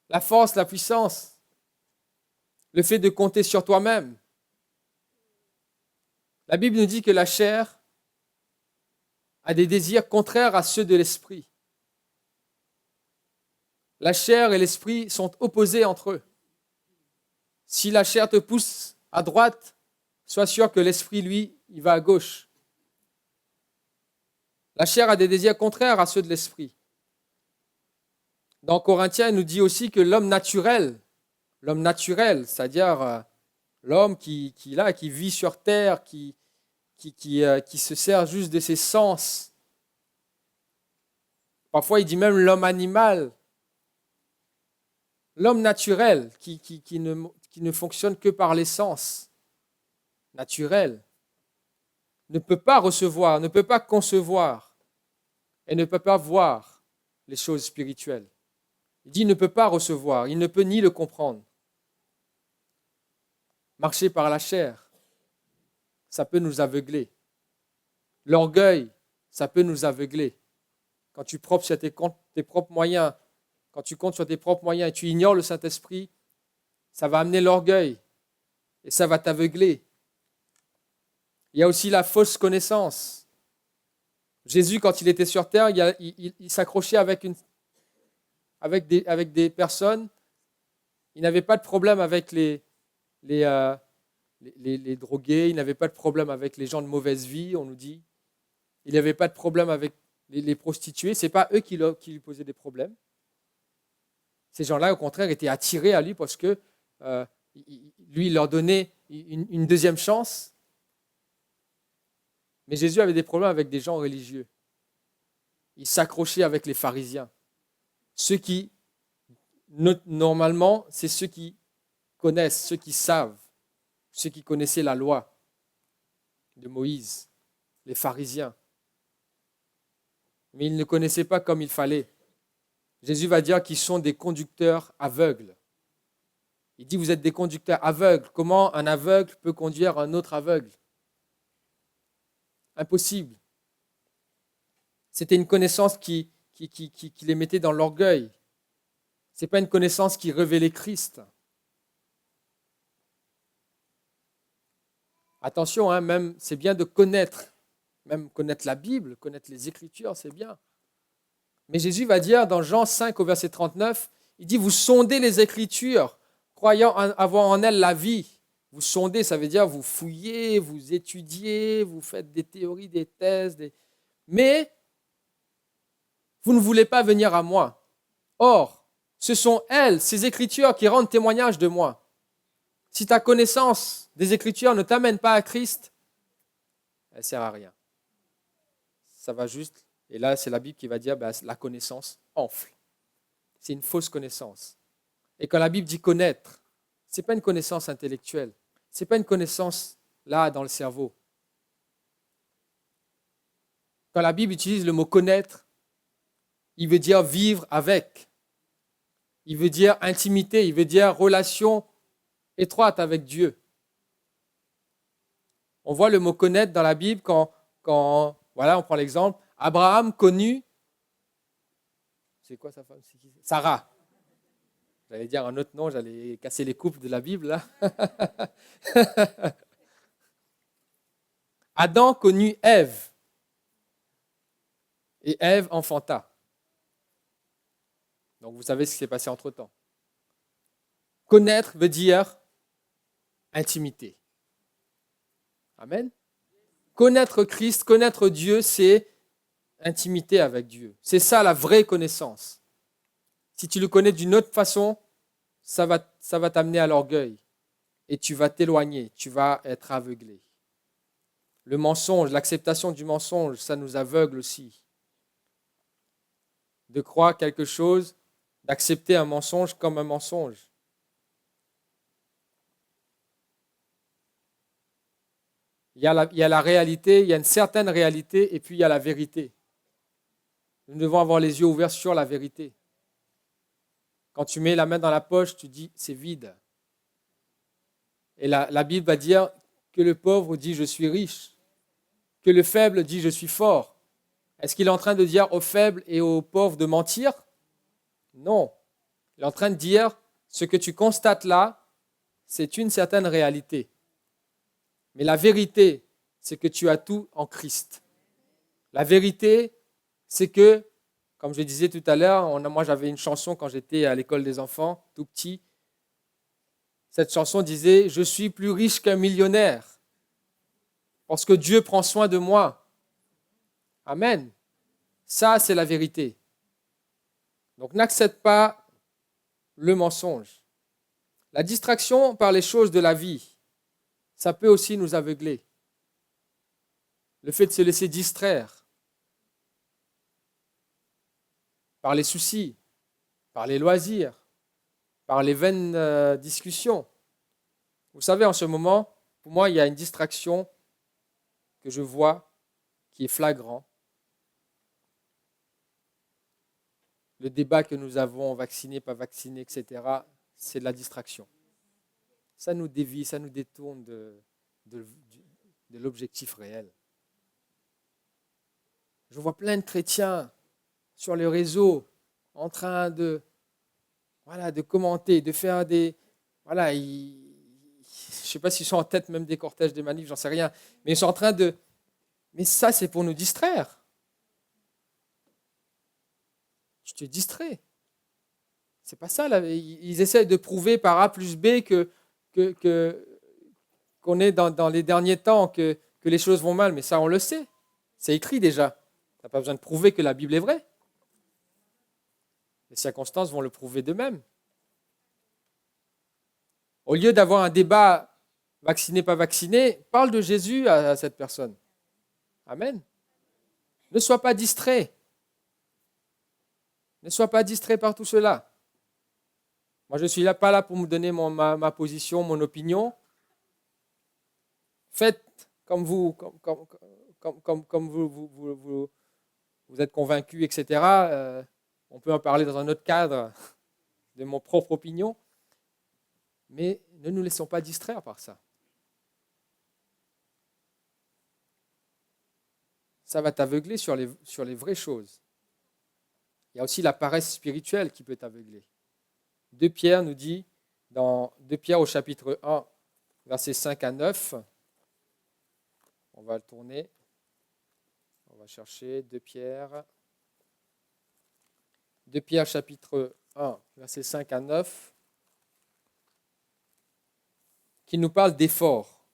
la force, la puissance. Le fait de compter sur toi-même. La Bible nous dit que la chair a des désirs contraires à ceux de l'esprit. La chair et l'esprit sont opposés entre eux. Si la chair te pousse à droite, sois sûr que l'esprit, lui, il va à gauche. La chair a des désirs contraires à ceux de l'esprit. Dans Corinthiens, il nous dit aussi que l'homme naturel l'homme naturel, c'est-à-dire l'homme qui vit sur terre, qui se sert juste de ses sens. Parfois, il dit même l'homme animal, l'homme naturel qui ne fonctionne que par les sens naturels, ne peut pas recevoir, ne peut pas concevoir et ne peut pas voir les choses spirituelles. Il dit il ne peut pas recevoir, il ne peut ni le comprendre. Marcher par la chair, ça peut nous aveugler. L'orgueil, ça peut nous aveugler. Quand tu comptes sur tes propres moyens, quand tu comptes sur tes propres moyens et tu ignores le Saint-Esprit, ça va amener l'orgueil et ça va t'aveugler. Il y a aussi la fausse connaissance. Jésus, quand il était sur terre, il s'accrochait avec des personnes. Il n'avait pas de problème avec les drogués, il n'avait pas de problème avec les gens de mauvaise vie, on nous dit. Il n'avait pas de problème avec les prostituées. Ce n'est pas eux qui lui posaient des problèmes. Ces gens-là, au contraire, étaient attirés à lui parce que lui, il leur donnait une deuxième chance. Mais Jésus avait des problèmes avec des gens religieux. Il s'accrochait avec les pharisiens. Ceux qui, normalement, c'est ceux qui connaissent, ceux qui savent, ceux qui connaissaient la loi de Moïse, les pharisiens. Mais ils ne connaissaient pas comme il fallait. Jésus va dire qu'ils sont des conducteurs aveugles. Il dit, vous êtes des conducteurs aveugles. Comment un aveugle peut conduire un autre aveugle ? Impossible. C'était une connaissance qui les mettait dans l'orgueil. Ce n'est pas une connaissance qui révélait Christ. Attention, même c'est bien de connaître, même connaître la Bible, connaître les Écritures, c'est bien. Mais Jésus va dire dans Jean 5 au verset 39, il dit, vous sondez les Écritures, croyant avoir en elles la vie. Vous sondez, ça veut dire vous fouillez, vous étudiez, vous faites des théories, des thèses, mais vous ne voulez pas venir à moi. Or, ce sont elles, ces Écritures, qui rendent témoignage de moi. Si ta connaissance des Écritures ne t'amène pas à Christ, elle ne sert à rien. Ça va juste, et là c'est la Bible qui va dire, la connaissance enfle. C'est une fausse connaissance. Et quand la Bible dit connaître, ce n'est pas une connaissance intellectuelle. Ce n'est pas une connaissance là dans le cerveau. Quand la Bible utilise le mot connaître, il veut dire vivre avec. Il veut dire intimité, il veut dire relation étroite avec Dieu. On voit le mot connaître dans la Bible quand voilà, on prend l'exemple, Abraham connut, c'est quoi sa femme ? Sarah. J'allais dire un autre nom, j'allais casser les couples de la Bible, là. Adam connut Ève. Et Ève enfanta. Donc vous savez ce qui s'est passé entre-temps. Connaître veut dire intimité. Amen. Connaître Christ, connaître Dieu, c'est intimité avec Dieu. C'est ça la vraie connaissance. Si tu le connais d'une autre façon, ça va t'amener à l'orgueil. Et tu vas t'éloigner, tu vas être aveuglé. Le mensonge, l'acceptation du mensonge, ça nous aveugle aussi. De croire quelque chose, d'accepter un mensonge comme un mensonge. Il y a la réalité, il y a une certaine réalité, et puis il y a la vérité. Nous devons avoir les yeux ouverts sur la vérité. Quand tu mets la main dans la poche, tu dis c'est vide. Et la Bible va dire que le pauvre dit je suis riche, que le faible dit je suis fort. Est-ce qu'il est en train de dire aux faibles et aux pauvres de mentir ? Non. Il est en train de dire ce que tu constates là, c'est une certaine réalité. Mais la vérité, c'est que tu as tout en Christ. La vérité, c'est que, comme je disais tout à l'heure, moi j'avais une chanson quand j'étais à l'école des enfants, tout petit. Cette chanson disait « Je suis plus riche qu'un millionnaire parce que Dieu prend soin de moi. » Amen. Ça, c'est la vérité. Donc n'accepte pas le mensonge. La distraction par les choses de la vie, ça peut aussi nous aveugler. Le fait de se laisser distraire par les soucis, par les loisirs, par les vaines discussions. Vous savez, en ce moment, pour moi, il y a une distraction que je vois qui est flagrant. Le débat que nous avons, vacciné, pas vacciné, etc., c'est de la distraction. Ça nous dévie, ça nous détourne de l'objectif réel. Je vois plein de chrétiens sur les réseaux en train de commenter, de faire des... je ne sais pas s'ils sont en tête même des cortèges, des manifs, j'en sais rien, mais ils sont en train de... Mais ça, c'est pour nous distraire. Tu te distrais. C'est pas ça. Là. Ils essaient de prouver par A plus B qu'on est dans les derniers temps, que les choses vont mal. Mais ça, on le sait. C'est écrit déjà. Tu n'as pas besoin de prouver que la Bible est vraie. Les circonstances vont le prouver d'eux-mêmes. Au lieu d'avoir un débat vacciné, pas vacciné, parle de Jésus à cette personne. Amen. Ne sois pas distrait. Ne sois pas distrait par tout cela. Moi, je ne suis pas là pour me donner ma position, mon opinion. Faites comme vous, comme vous êtes convaincus, etc. On peut en parler dans un autre cadre de mon propre opinion. Mais ne nous laissons pas distraire par ça. Ça va t'aveugler sur les vraies choses. Il y a aussi la paresse spirituelle qui peut t'aveugler. 2 Pierre nous dit, dans 2 Pierre au chapitre 1, versets 5 à 9, on va le tourner, on va chercher 2 Pierre chapitre 1, versets 5 à 9, qui nous parle d'efforts.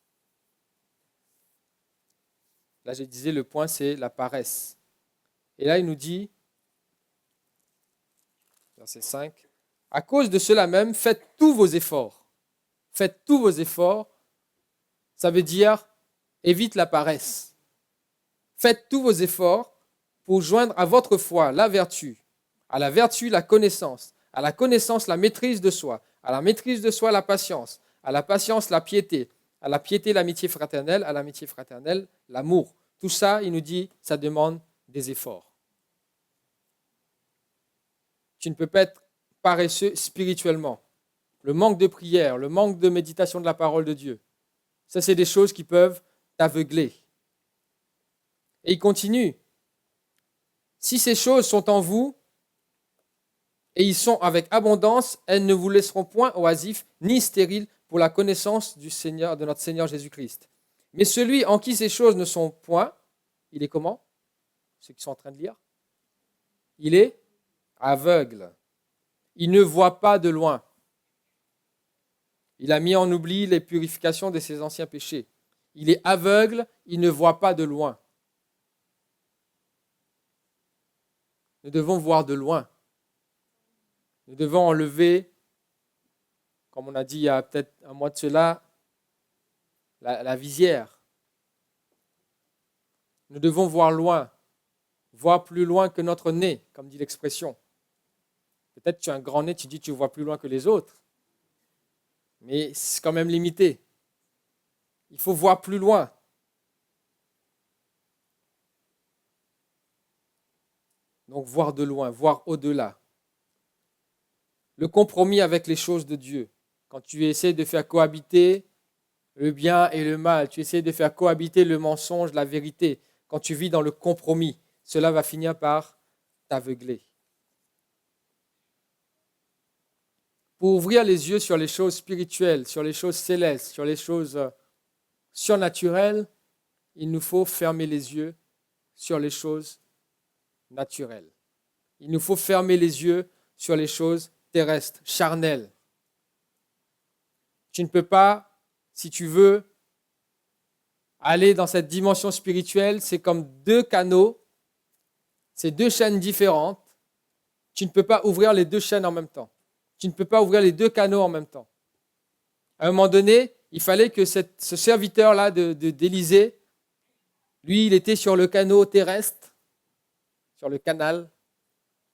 Là, je disais, le point, c'est la paresse. Et là, il nous dit, verset 5, « À cause de cela même, faites tous vos efforts. » Faites tous vos efforts, ça veut dire évite la paresse. Faites tous vos efforts pour joindre à votre foi la vertu, à la vertu la connaissance, à la connaissance la maîtrise de soi, à la maîtrise de soi la patience, à la patience la piété, à la piété l'amitié fraternelle, à l'amitié fraternelle l'amour. Tout ça, il nous dit, ça demande des efforts. Tu ne peux pas être paresseux spirituellement. Le manque de prière, le manque de méditation de la parole de Dieu, ça c'est des choses qui peuvent t'aveugler. Et il continue. Si ces choses sont en vous, et ils sont avec abondance, elles ne vous laisseront point oisifs ni stériles pour la connaissance du Seigneur, de notre Seigneur Jésus-Christ. Mais celui en qui ces choses ne sont point, il est comment? Ceux qui sont en train de lire. Il est aveugle. Il ne voit pas de loin. Il a mis en oubli les purifications de ses anciens péchés. Il est aveugle, il ne voit pas de loin. Nous devons voir de loin. Nous devons enlever, comme on a dit il y a peut-être un mois de cela, la visière. Nous devons voir loin, voir plus loin que notre nez, comme dit l'expression. Peut-être que tu as un grand nez, tu dis que tu vois plus loin que les autres. Mais c'est quand même limité. Il faut voir plus loin. Donc voir de loin, voir au-delà. Le compromis avec les choses de Dieu. Quand tu essaies de faire cohabiter le bien et le mal, tu essaies de faire cohabiter le mensonge, la vérité. Quand tu vis dans le compromis, cela va finir par t'aveugler. Pour ouvrir les yeux sur les choses spirituelles, sur les choses célestes, sur les choses surnaturelles, il nous faut fermer les yeux sur les choses naturelles. Il nous faut fermer les yeux sur les choses terrestres, charnelles. Tu ne peux pas, si tu veux, aller dans cette dimension spirituelle, c'est comme 2 canaux, c'est 2 chaînes différentes. Tu ne peux pas ouvrir les 2 chaînes en même temps. Tu ne peux pas ouvrir les 2 canaux en même temps. À un moment donné, il fallait que ce serviteur-là d'Élisée, lui, il était sur le canal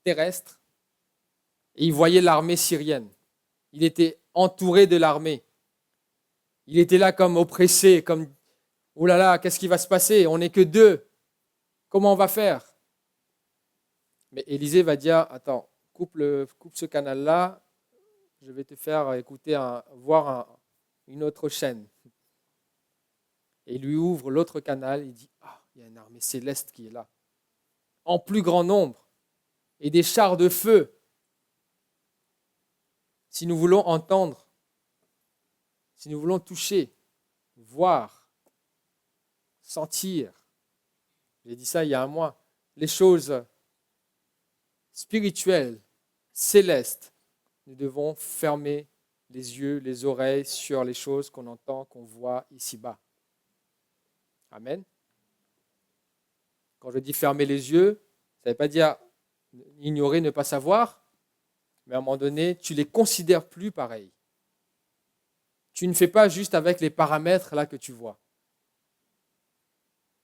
terrestre, et il voyait l'armée syrienne. Il était entouré de l'armée. Il était là comme oppressé, comme « Oh là là, qu'est-ce qui va se passer? On n'est que deux. Comment on va faire ?» Mais Élisée va dire « Attends, coupe ce canal-là, je vais te faire écouter, une autre chaîne. » Et il lui ouvre l'autre canal, il dit « Ah, il y a une armée céleste qui est là, en plus grand nombre, et des chars de feu. » Si nous voulons entendre, si nous voulons toucher, voir, sentir, j'ai dit ça il y a un mois, les choses spirituelles, célestes, nous devons fermer les yeux, les oreilles sur les choses qu'on entend, qu'on voit ici-bas. Amen. Quand je dis fermer les yeux, ça ne veut pas dire ignorer, ne pas savoir, mais à un moment donné, tu ne les considères plus pareil. Tu ne fais pas juste avec les paramètres là que tu vois.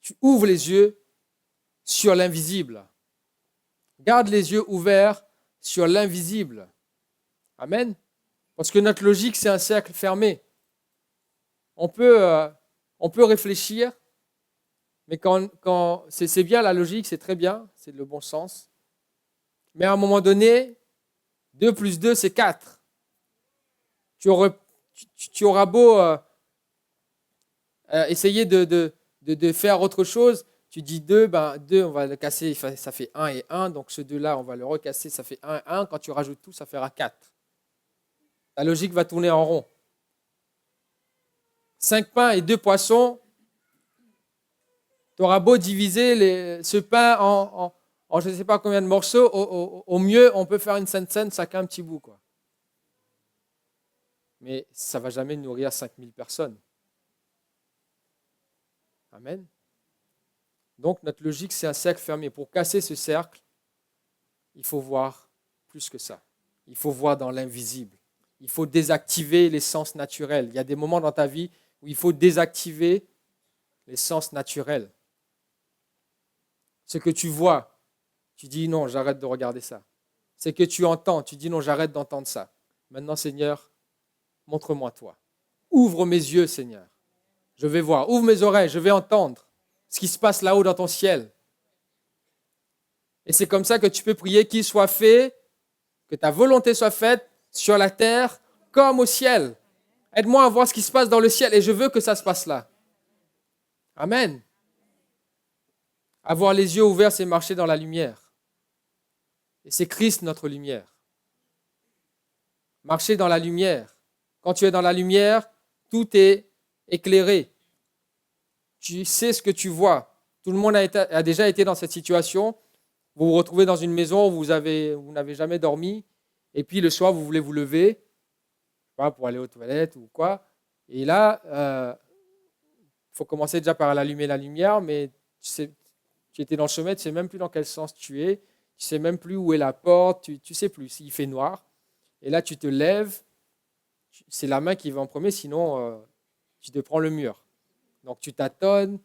Tu ouvres les yeux sur l'invisible. Garde les yeux ouverts sur l'invisible. Amen. Parce que notre logique, c'est un cercle fermé. On peut réfléchir, mais quand c'est bien la logique, c'est très bien, c'est le bon sens. Mais à un moment donné, 2 plus 2, c'est 4. Tu auras beau essayer de faire autre chose. Tu dis 2, 2, on va le casser, ça fait 1 et 1. Donc ce 2-là, on va le recasser, ça fait 1 et 1. Quand tu rajoutes tout, ça fera 4. La logique va tourner en rond. 5 pains et 2 poissons, tu auras beau diviser ce pain en je ne sais pas combien de morceaux, au mieux, on peut faire une scène, chacun un petit bout, quoi. Mais ça ne va jamais nourrir 5000 personnes. Amen. Donc notre logique, c'est un cercle fermé. Pour casser ce cercle, il faut voir plus que ça. Il faut voir dans l'invisible. Il faut désactiver les sens naturels. Il y a des moments dans ta vie où il faut désactiver les sens naturels. Ce que tu vois, tu dis non, j'arrête de regarder ça. Ce que tu entends, tu dis non, j'arrête d'entendre ça. Maintenant, Seigneur, montre-moi toi. Ouvre mes yeux, Seigneur. Je vais voir. Ouvre mes oreilles, je vais entendre ce qui se passe là-haut dans ton ciel. Et c'est comme ça que tu peux prier qu'il soit fait, que ta volonté soit faite sur la terre comme au ciel. Aide-moi à voir ce qui se passe dans le ciel et je veux que ça se passe là. Amen. Avoir les yeux ouverts, c'est marcher dans la lumière. Et c'est Christ notre lumière. Marcher dans la lumière. Quand tu es dans la lumière, tout est éclairé. Tu sais ce que tu vois. Tout le monde a déjà été dans cette situation. Vous vous retrouvez dans une maison où vous n'avez jamais dormi. Et puis le soir, vous voulez vous lever pour aller aux toilettes ou quoi. Et là, faut commencer déjà par allumer la lumière, mais tu étais dans le chemin, tu ne sais même plus dans quel sens tu es. Tu ne sais même plus où est la porte, tu ne sais plus, il fait noir. Et là, tu te lèves, c'est la main qui va en premier, sinon tu te prends le mur. Donc tu tâtonnes,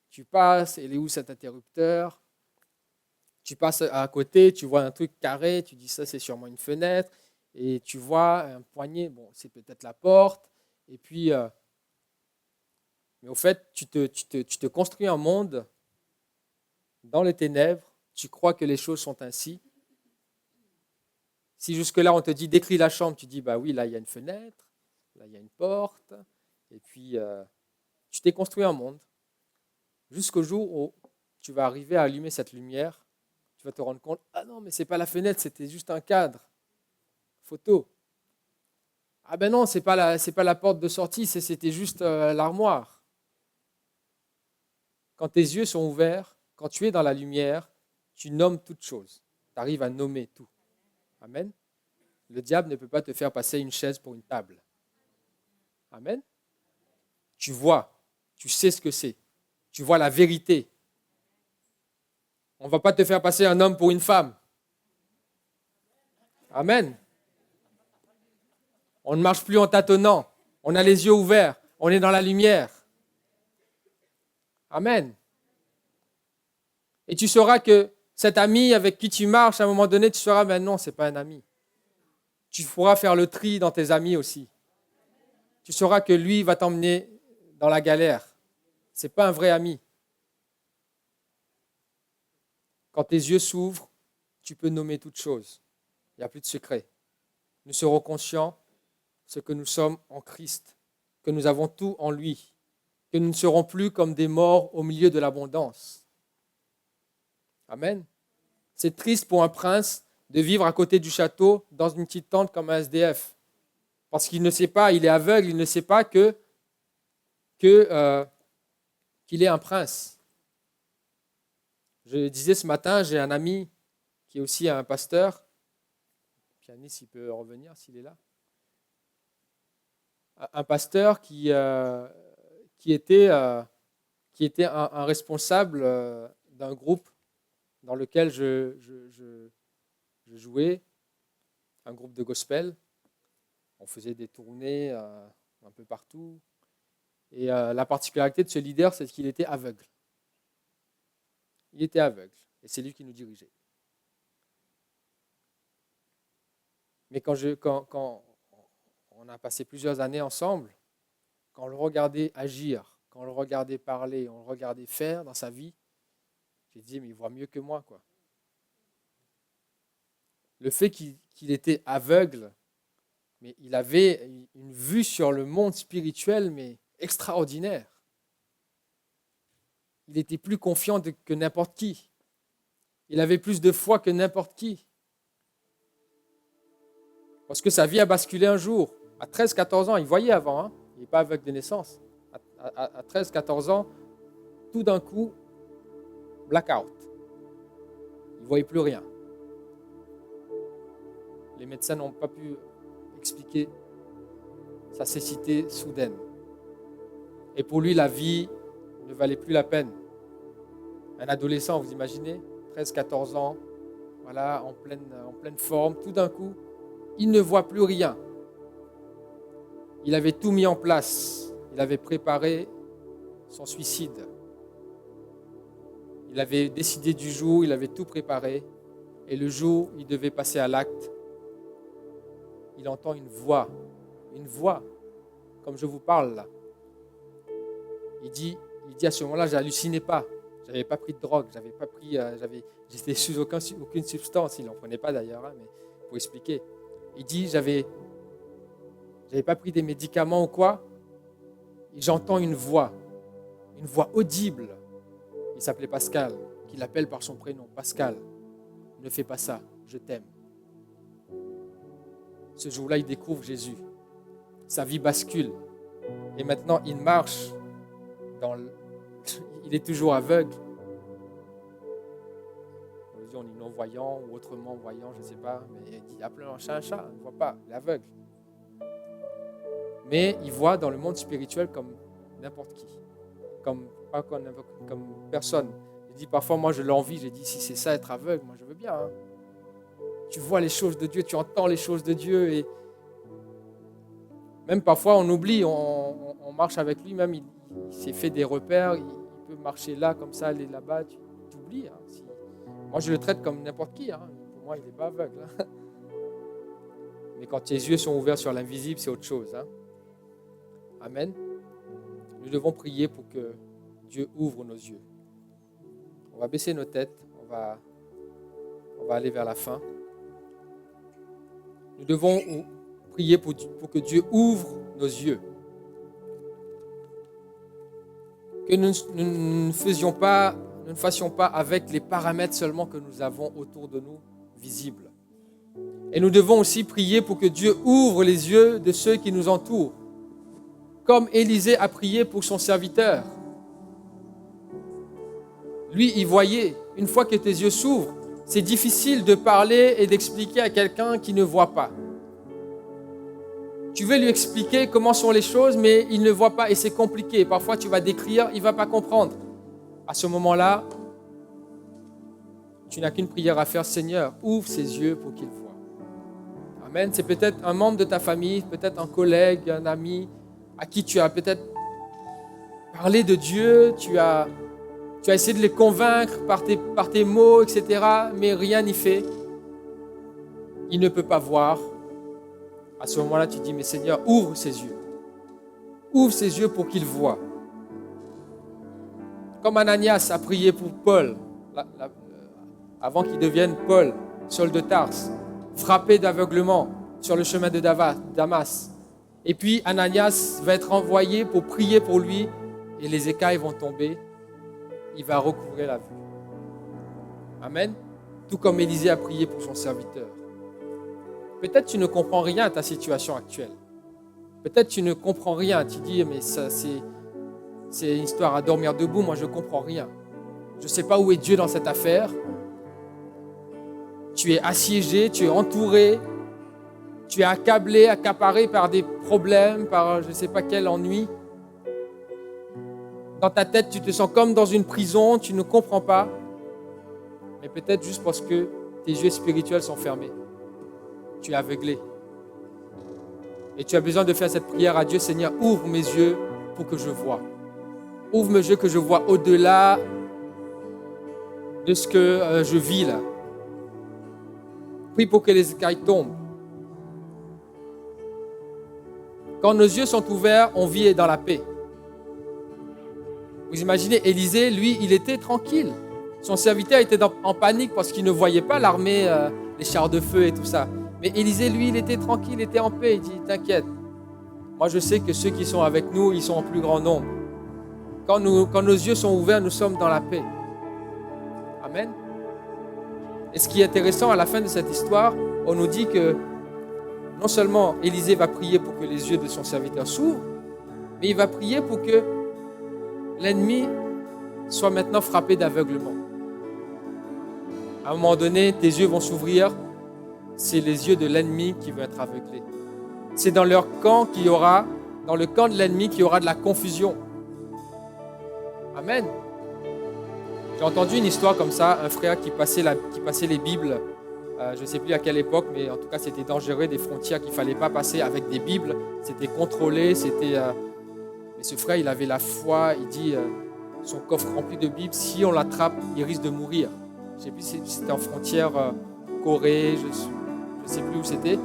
tu passes, et il est où cet interrupteur? Tu passes à côté, tu vois un truc carré, tu dis ça c'est sûrement une fenêtre, et tu vois un poignet, bon c'est peut-être la porte, et puis, mais au fait, tu te construis un monde dans les ténèbres. Tu crois que les choses sont ainsi. Si jusque-là, on te dit, décris la chambre, tu dis, bah oui, là, il y a une fenêtre, là, il y a une porte, et puis tu t'es construit un monde. Jusqu'au jour où tu vas arriver à allumer cette lumière, tu vas te rendre compte, ah non, mais ce n'est pas la fenêtre, c'était juste un cadre. Photo. Ah ben non, c'est pas la porte de sortie, c'était juste l'armoire. Quand tes yeux sont ouverts, quand tu es dans la lumière, tu nommes toutes choses. Tu arrives à nommer tout. Amen. Le diable ne peut pas te faire passer une chaise pour une table. Amen. Tu vois, tu sais ce que c'est. Tu vois la vérité. On ne va pas te faire passer un homme pour une femme. Amen. On ne marche plus en tâtonnant. On a les yeux ouverts. On est dans la lumière. Amen. Et tu sauras que cet ami avec qui tu marches, à un moment donné, tu sauras, mais non, ce n'est pas un ami. Tu pourras faire le tri dans tes amis aussi. Tu sauras que lui va t'emmener dans la galère. Ce n'est pas un vrai ami. Quand tes yeux s'ouvrent, tu peux nommer toutes choses. Il n'y a plus de secret. Nous serons conscients ce que nous sommes en Christ, que nous avons tout en lui, que nous ne serons plus comme des morts au milieu de l'abondance. Amen. C'est triste pour un prince de vivre à côté du château dans une petite tente comme un SDF. Parce qu'il ne sait pas, il est aveugle, il ne sait pas qu'il est un prince. Je disais ce matin, j'ai un ami qui est aussi un pasteur. Pianiste, il peut revenir s'il est là. Un pasteur qui était un responsable d'un groupe dans lequel je jouais, un groupe de gospel. On faisait des tournées un peu partout. Et la particularité de ce leader, c'est qu'il était aveugle. Il était aveugle. Et c'est lui qui nous dirigeait. Mais quand on a passé plusieurs années ensemble, quand on le regardait agir, quand on le regardait parler, on le regardait faire dans sa vie, j'ai dit, mais il voit mieux que moi, quoi. Le fait qu'il était aveugle, mais il avait une vue sur le monde spirituel, mais extraordinaire. Il était plus confiant que n'importe qui. Il avait plus de foi que n'importe qui. Parce que sa vie a basculé un jour. À 13-14 ans, il voyait avant, hein. Il n'est pas aveugle de naissance. À 13-14 ans, tout d'un coup, blackout. Il ne voyait plus rien. Les médecins n'ont pas pu expliquer sa cécité soudaine. Et pour lui, la vie ne valait plus la peine. Un adolescent, vous imaginez, 13-14 ans, voilà, en pleine forme, tout d'un coup, il ne voit plus rien. Il avait tout mis en place. Il avait préparé son suicide. Il avait décidé du jour, il avait tout préparé. Et le jour où il devait passer à l'acte, il entend une voix, comme je vous parle là. Il dit à ce moment-là, j'hallucinais pas. J'avais pas pris de drogue, j'étais sous aucune substance. Il n'en prenait pas d'ailleurs, hein, mais pour expliquer. Il dit, j'avais pas pris des médicaments ou quoi. Et j'entends une voix audible. Il s'appelait Pascal, qui l'appelle par son prénom. Pascal, ne fais pas ça, je t'aime. Ce jour-là, il découvre Jésus. Sa vie bascule. Et maintenant, il marche il est toujours aveugle. On est non-voyant ou autrement voyant, je ne sais pas. Mais il dit, appelons un chat, il ne voit pas, il est aveugle. Mais il voit dans le monde spirituel comme n'importe qui. Comme personne. Il dit, parfois, moi, je l'envie. J'ai dit, si c'est ça, être aveugle, moi, je veux bien. Hein. Tu vois les choses de Dieu, tu entends les choses de Dieu. Et même parfois, on oublie, on marche avec lui, même il s'est fait des repères, il peut marcher là, comme ça, aller là-bas, tu oublies. Hein. Moi, je le traite comme n'importe qui. Hein. Pour moi, il n'est pas aveugle. Hein. Mais quand tes yeux sont ouverts sur l'invisible, c'est autre chose. Hein. Amen. Nous devons prier pour que Dieu ouvre nos yeux. On va baisser nos têtes, on va aller vers la fin. Nous devons prier pour que Dieu ouvre nos yeux. Que nous ne fassions pas avec les paramètres seulement que nous avons autour de nous visibles. Et nous devons aussi prier pour que Dieu ouvre les yeux de ceux qui nous entourent. Comme Élisée a prié pour son serviteur. Lui, il voyait. Une fois que tes yeux s'ouvrent, c'est difficile de parler et d'expliquer à quelqu'un qui ne voit pas. Tu veux lui expliquer comment sont les choses, mais il ne voit pas et c'est compliqué. Parfois, tu vas décrire, il ne va pas comprendre. À ce moment-là, tu n'as qu'une prière à faire. Seigneur, ouvre ses yeux pour qu'il voie. Amen. C'est peut-être un membre de ta famille, peut-être un collègue, un ami, à qui tu as peut-être parlé de Dieu, tu as essayé de les convaincre par tes mots, etc., mais rien n'y fait. Il ne peut pas voir. À ce moment-là, tu dis, mais Seigneur, ouvre ses yeux. Ouvre ses yeux pour qu'il voie. Comme Ananias a prié pour Paul, avant qu'il devienne Paul, Saul de Tarse, frappé d'aveuglement sur le chemin de Damas. Et puis Ananias va être envoyé pour prier pour lui et les écailles vont tomber. Il va recouvrer la vue. Amen. Tout comme Élisée a prié pour son serviteur. Peut-être tu ne comprends rien à ta situation actuelle. Peut-être tu ne comprends rien. Tu dis, mais ça c'est une histoire à dormir debout. Moi, je ne comprends rien. Je ne sais pas où est Dieu dans cette affaire. Tu es assiégé, tu es entouré, tu es accablé, accaparé par des problèmes, par je ne sais pas quel ennui. Dans ta tête, tu te sens comme dans une prison, tu ne comprends pas. Mais peut-être juste parce que tes yeux spirituels sont fermés. Tu es aveuglé. Et tu as besoin de faire cette prière à Dieu. Seigneur, ouvre mes yeux pour que je voie. Ouvre mes yeux que je vois au-delà de ce que je vis là. Prie pour que les écailles tombent. Quand nos yeux sont ouverts, on vit dans la paix. Vous imaginez, Élisée, lui, il était tranquille. Son serviteur était en panique parce qu'il ne voyait pas l'armée, les chars de feu et tout ça. Mais Élisée, lui, il était tranquille, il était en paix. Il dit, t'inquiète. Moi, je sais que ceux qui sont avec nous, ils sont en plus grand nombre. Quand nos yeux sont ouverts, nous sommes dans la paix. Amen. Et ce qui est intéressant à la fin de cette histoire, on nous dit que non seulement Élisée va prier pour que les yeux de son serviteur s'ouvrent, mais il va prier pour que l'ennemi soit maintenant frappé d'aveuglement. À un moment donné, tes yeux vont s'ouvrir, c'est les yeux de l'ennemi qui vont être aveuglés. C'est dans leur camp qu'il y aura, dans le camp de l'ennemi, qu'il y aura de la confusion. Amen. J'ai entendu une histoire comme ça, un frère qui passait les Bibles, je ne sais plus à quelle époque, mais en tout cas c'était dangereux, des frontières qu'il ne fallait pas passer avec des Bibles, c'était contrôlé, mais ce frère il avait la foi, il dit, son coffre rempli de Bibles, si on l'attrape, il risque de mourir. Je ne sais plus si c'était en frontière Corée, je ne sais plus où c'était.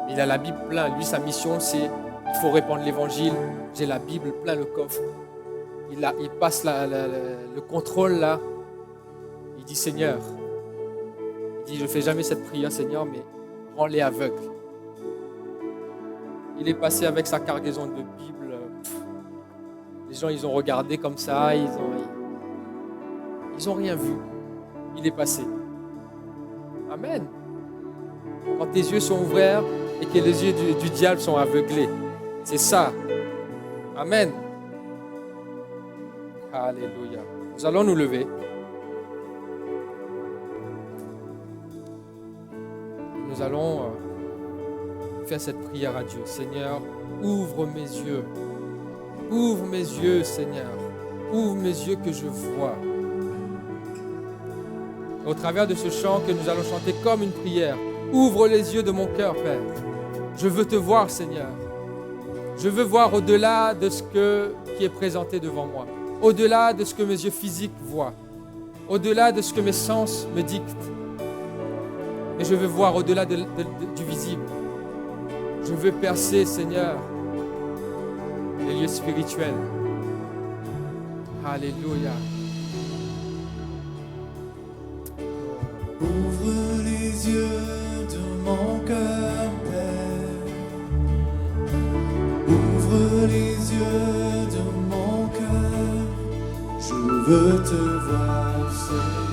Il a la Bible plein, lui sa mission c'est, il faut répandre l'évangile, j'ai la Bible plein le coffre. Il passe le contrôle là. Il dit Seigneur, il dit je ne fais jamais cette prière Seigneur, mais rends-les aveugles. Il est passé avec sa cargaison de Bible. Les gens ils ont regardé comme ça, ils ont rien vu. Il est passé. Amen. Quand tes yeux sont ouverts et que les yeux du diable sont aveuglés, c'est ça. Amen. Alléluia. Nous allons nous lever. Nous allons faire cette prière à Dieu. Seigneur, ouvre mes yeux. Ouvre mes yeux, Seigneur. Ouvre mes yeux que je vois. Au travers de ce chant que nous allons chanter comme une prière, ouvre les yeux de mon cœur, Père. Je veux te voir, Seigneur. Je veux voir au-delà de ce qui est présenté devant moi. Au-delà de ce que mes yeux physiques voient, au-delà de ce que mes sens me dictent. Mais je veux voir au-delà du visible. Je veux percer, Seigneur, les lieux spirituels. Alléluia. Ouvre les yeux de mon cœur, Père. Ouvre les yeux de mon cœur. Je veux te voir, Seigneur.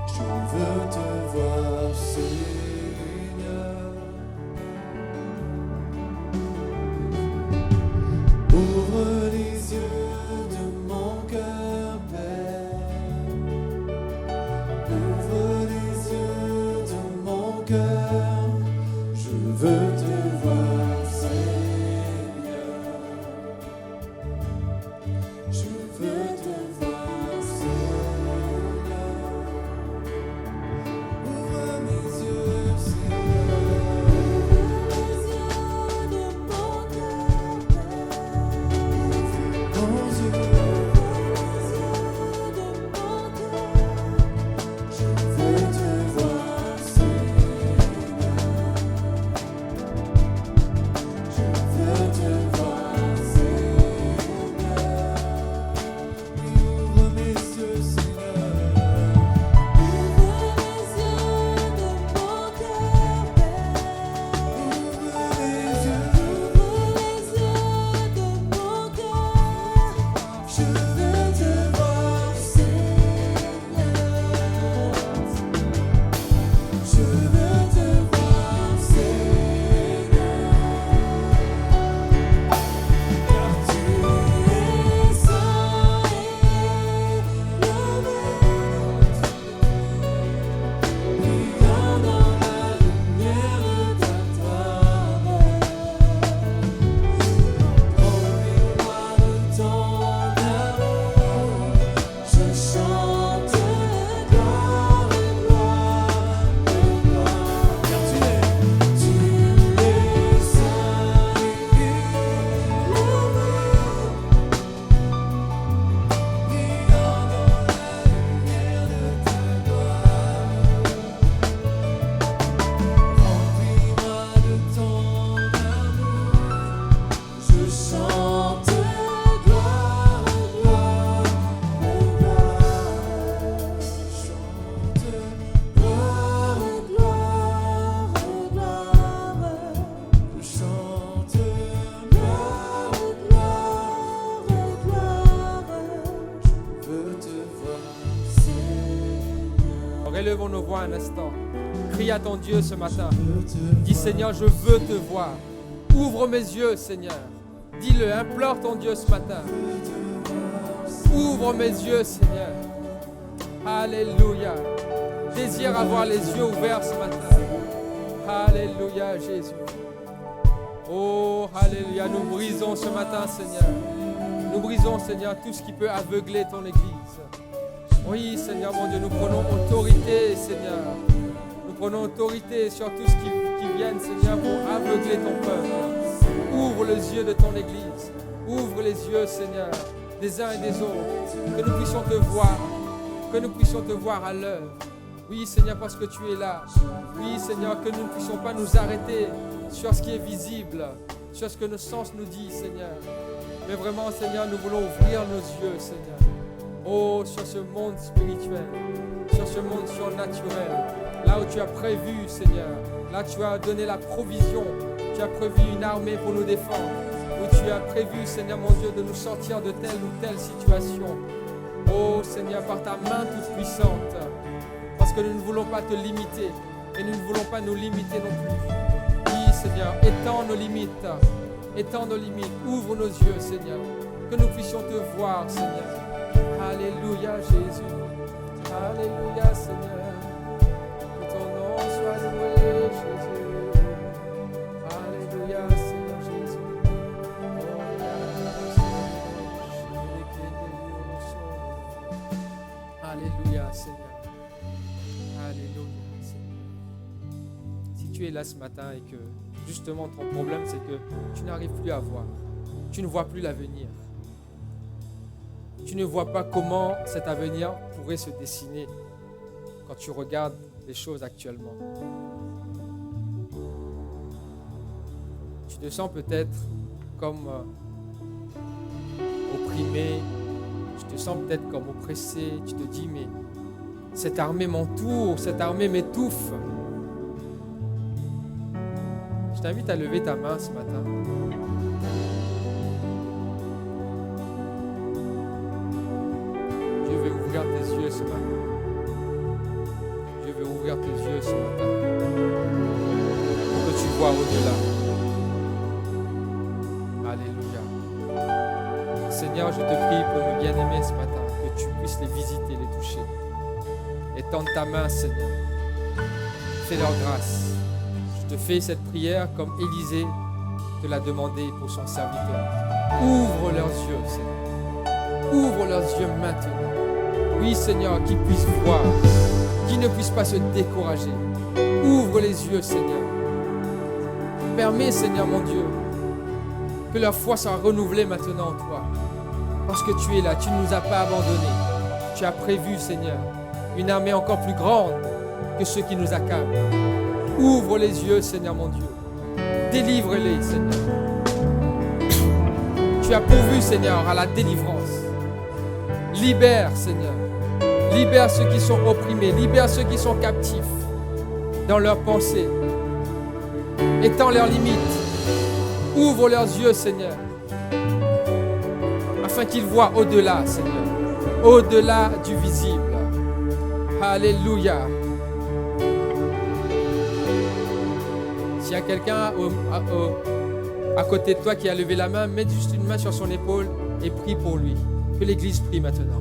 Je veux te voir, Seigneur. Ouvre les yeux de mon cœur, Père. Ouvre les yeux de mon cœur. Je veux te voir, Seigneur. Je veux te voir, Seigneur. Relevons nos voix un instant. Crie à ton Dieu ce matin. Dis Seigneur, je veux te voir. Ouvre mes yeux, Seigneur. Dis-le, implore ton Dieu ce matin. Ouvre mes yeux, Seigneur. Alléluia. Désire avoir les yeux ouverts ce matin. Alléluia, Jésus. Oh, alléluia. Nous brisons ce matin, Seigneur. Nous brisons, Seigneur, tout ce qui peut aveugler ton Église. Oui, Seigneur, mon Dieu, nous prenons autorité, Seigneur. Nous prenons autorité sur tout ce qui vient, Seigneur, pour aveugler ton peuple. Ouvre les yeux de ton Église. Ouvre les yeux, Seigneur, des uns et des autres. Que nous puissions te voir. Que nous puissions te voir à l'œuvre. Oui, Seigneur, parce que tu es là. Oui, Seigneur, que nous ne puissions pas nous arrêter sur ce qui est visible, sur ce que nos sens nous disent, Seigneur. Mais vraiment, Seigneur, nous voulons ouvrir nos yeux, Seigneur. Oh, sur ce monde spirituel, sur ce monde surnaturel, là où tu as prévu, Seigneur, là tu as donné la provision, tu as prévu une armée pour nous défendre, où tu as prévu, Seigneur mon Dieu, de nous sortir de telle ou telle situation. Oh, Seigneur, par ta main toute puissante, parce que nous ne voulons pas te limiter, et nous ne voulons pas nous limiter non plus. Oui, Seigneur, étends nos limites, ouvre nos yeux, Seigneur, que nous puissions te voir, Seigneur. Alléluia, Jésus. Alléluia, Seigneur. Que ton nom soit loué, Jésus. Alléluia, Seigneur Jésus. Alléluia, Seigneur. Alléluia, Seigneur. Si tu es là ce matin et que justement ton problème c'est que tu n'arrives plus à voir, tu ne vois plus l'avenir. Tu ne vois pas comment cet avenir pourrait se dessiner quand tu regardes les choses actuellement. Tu te sens peut-être comme opprimé, tu te sens peut-être comme oppressé, tu te dis mais cette armée m'entoure, cette armée m'étouffe. Je t'invite à lever ta main ce matin. Tes yeux ce matin. Je veux ouvrir tes yeux ce matin pour que tu vois au-delà. Alléluia. Seigneur, je te prie pour mes bien-aimés ce matin, que tu puisses les visiter, les toucher. Étends ta main, Seigneur. Fais leur grâce. Je te fais cette prière comme Élisée te l'a demandé pour son serviteur. Ouvre leurs yeux, Seigneur. Ouvre leurs yeux maintenant. Oui, Seigneur, qu'ils puissent voir, qu'ils ne puissent pas se décourager. Ouvre les yeux, Seigneur. Permets, Seigneur, mon Dieu, que leur foi soit renouvelée maintenant en toi. Parce que tu es là, tu ne nous as pas abandonnés. Tu as prévu, Seigneur, une armée encore plus grande que ceux qui nous accablent. Ouvre les yeux, Seigneur, mon Dieu. Délivre-les, Seigneur. Tu as pourvu, Seigneur, à la délivrance. Libère, Seigneur. Libère ceux qui sont opprimés. Libère ceux qui sont captifs dans leurs pensées. Étends leurs limites. Ouvre leurs yeux, Seigneur. Afin qu'ils voient au-delà, Seigneur. Au-delà du visible. Alléluia. S'il y a quelqu'un à côté de toi qui a levé la main, mets juste une main sur son épaule et prie pour lui. Que l'Église prie maintenant.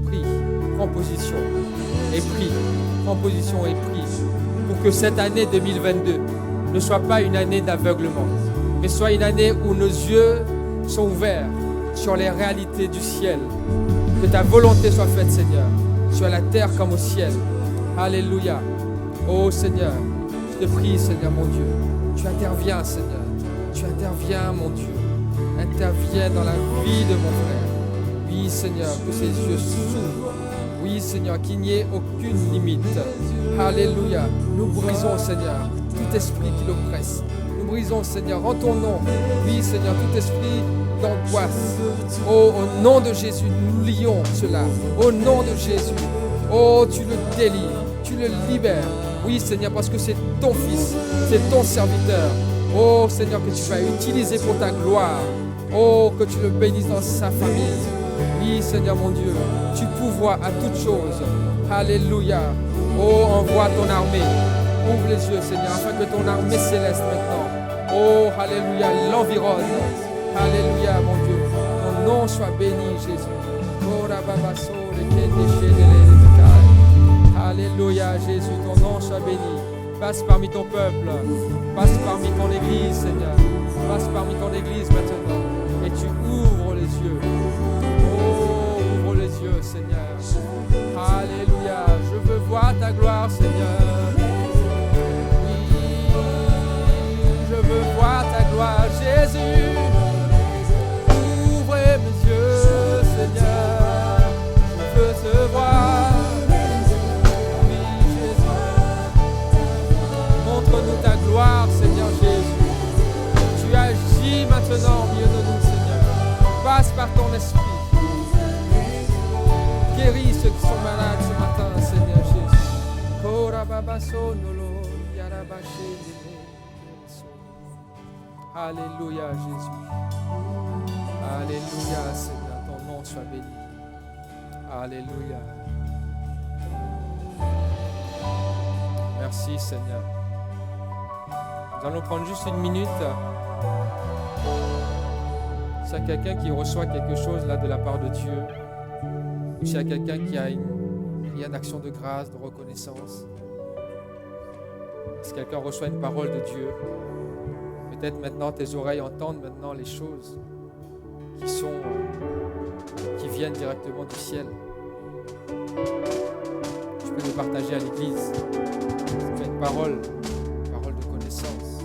Prie, prends position et prie. Prends position et prie. Pour que cette année 2022 ne soit pas une année d'aveuglement, mais soit une année où nos yeux sont ouverts sur les réalités du ciel. Que ta volonté soit faite, Seigneur, sur la terre comme au ciel. Alléluia. Oh Seigneur, je te prie, Seigneur mon Dieu. Tu interviens, Seigneur. Tu interviens, mon Dieu. Interviens dans la vie de mon frère. Oui, Seigneur, que ses yeux s'ouvrent. Oui, Seigneur, qu'il n'y ait aucune limite. Alléluia. Nous brisons, Seigneur, tout esprit qui l'oppresse. Nous brisons, Seigneur, en ton nom. Oui, Seigneur, tout esprit d'angoisse. Oh, au nom de Jésus, nous lions cela. Au nom de Jésus. Oh, tu le délivres, tu le libères. Oui, Seigneur, parce que c'est ton fils, c'est ton serviteur. Oh, Seigneur, que tu vas utiliser pour ta gloire. Oh, que tu le bénisses dans sa famille. Oui, Seigneur mon Dieu, tu pourvois à toutes choses. Alléluia. Oh, envoie ton armée. Ouvre les yeux, Seigneur, afin que ton armée céleste maintenant, oh, alléluia, l'environne. Alléluia, mon Dieu. Ton nom soit béni, Jésus. Alléluia, Jésus, ton nom soit béni. Passe parmi ton peuple. Passe parmi ton église, Seigneur. Passe parmi ton église maintenant. Et tu ouvres les yeux. Oh, ouvre les yeux, Seigneur. Alléluia. Je veux voir ta gloire, Seigneur. Oui, je veux voir ta gloire, Jésus. Ouvrez mes yeux, Seigneur. Je veux te voir. Oui, Jésus. Montre-nous ta gloire, Seigneur Jésus. Tu agis maintenant au milieu de nous, Seigneur. Passe par ton esprit. Guéris ceux qui sont malades ce matin, Seigneur Jésus. Alléluia, Jésus. Alléluia, Seigneur. Ton nom soit béni. Alléluia. Merci, Seigneur. Nous allons prendre juste une minute. S'il y a quelqu'un qui reçoit quelque chose là de la part de Dieu, ou s'il y a quelqu'un qui a une prière d'action de grâce, de reconnaissance, si quelqu'un reçoit une parole de Dieu, peut-être maintenant tes oreilles entendent maintenant les choses qui viennent directement du ciel. Tu peux le partager à l'église. C'est une parole de connaissance.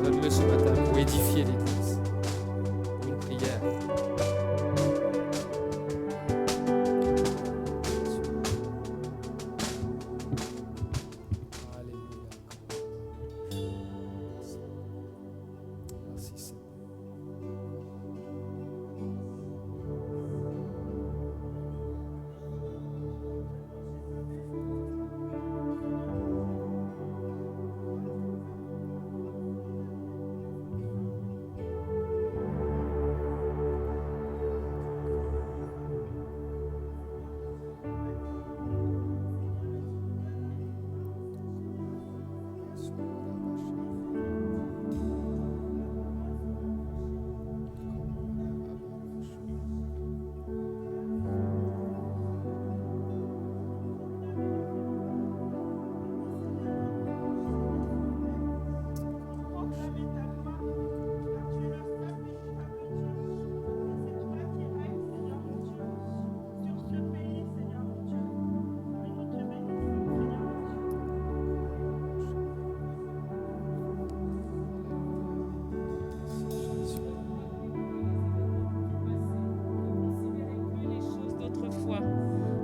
Donne-le ce matin pour édifier l'église, pour une prière.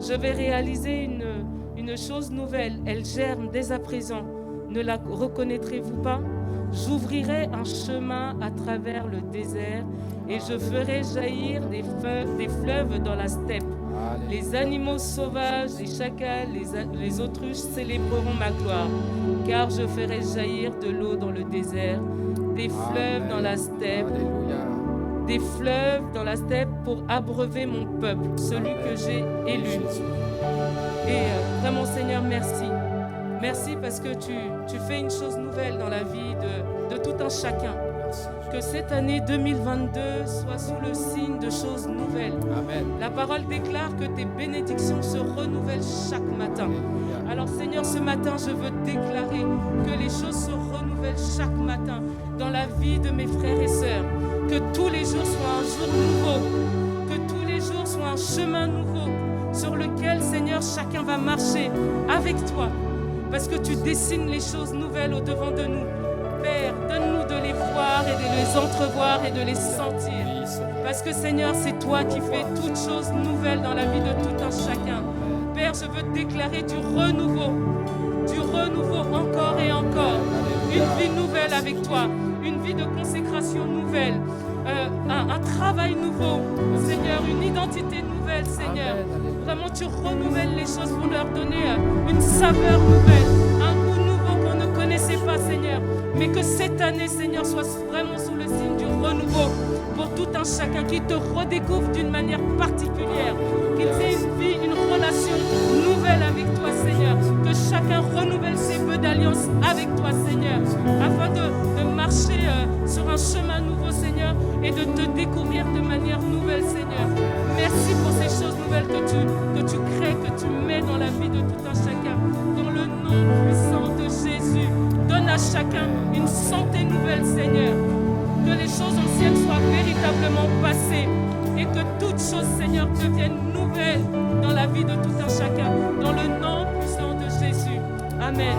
Je vais réaliser une chose nouvelle. Elle germe dès à présent. Ne la reconnaîtrez-vous pas? J'ouvrirai un chemin à travers le désert et je ferai jaillir des fleuves dans la steppe. Les animaux sauvages, les chacals, les autruches célébreront ma gloire. Car je ferai jaillir de l'eau dans le désert, des fleuves dans la steppe. Des fleuves dans la steppe pour abreuver mon peuple, celui que j'ai élu. Et vraiment, Seigneur, merci. Merci parce que tu fais une chose nouvelle dans la vie de tout un chacun. Que cette année 2022 soit sous le signe de choses nouvelles. Amen. La parole déclare que tes bénédictions se renouvellent chaque matin. Alors Seigneur, ce matin, je veux déclarer que les choses se renouvellent chaque matin dans la vie de mes frères et sœurs. Que tous les jours soient un jour nouveau, que tous les jours soient un chemin nouveau sur lequel, Seigneur, chacun va marcher avec toi. Parce que tu dessines les choses nouvelles au-devant de nous. Père, donne-nous de les voir et de les entrevoir et de les sentir. Parce que, Seigneur, c'est toi qui fais toutes choses nouvelles dans la vie de tout un chacun. Père, je veux déclarer du renouveau encore et encore. Une vie nouvelle avec toi, une vie de consécration nouvelle, un travail nouveau, Seigneur, une identité nouvelle, Seigneur. Vraiment, tu renouvelles les choses pour leur donner une saveur nouvelle, un goût nouveau qu'on ne connaissait pas, Seigneur. Mais que cette année, Seigneur, soit vraiment sous le signe du renouveau pour tout un chacun qui te redécouvre d'une manière particulière, qu'ils aient une vie, une relation nouvelle que tu mets dans la vie de tout un chacun. Dans le nom puissant de Jésus, donne à chacun une santé nouvelle, Seigneur. Que les choses anciennes soient véritablement passées et que toutes choses, Seigneur, deviennent nouvelles dans la vie de tout un chacun. Dans le nom puissant de Jésus. Amen.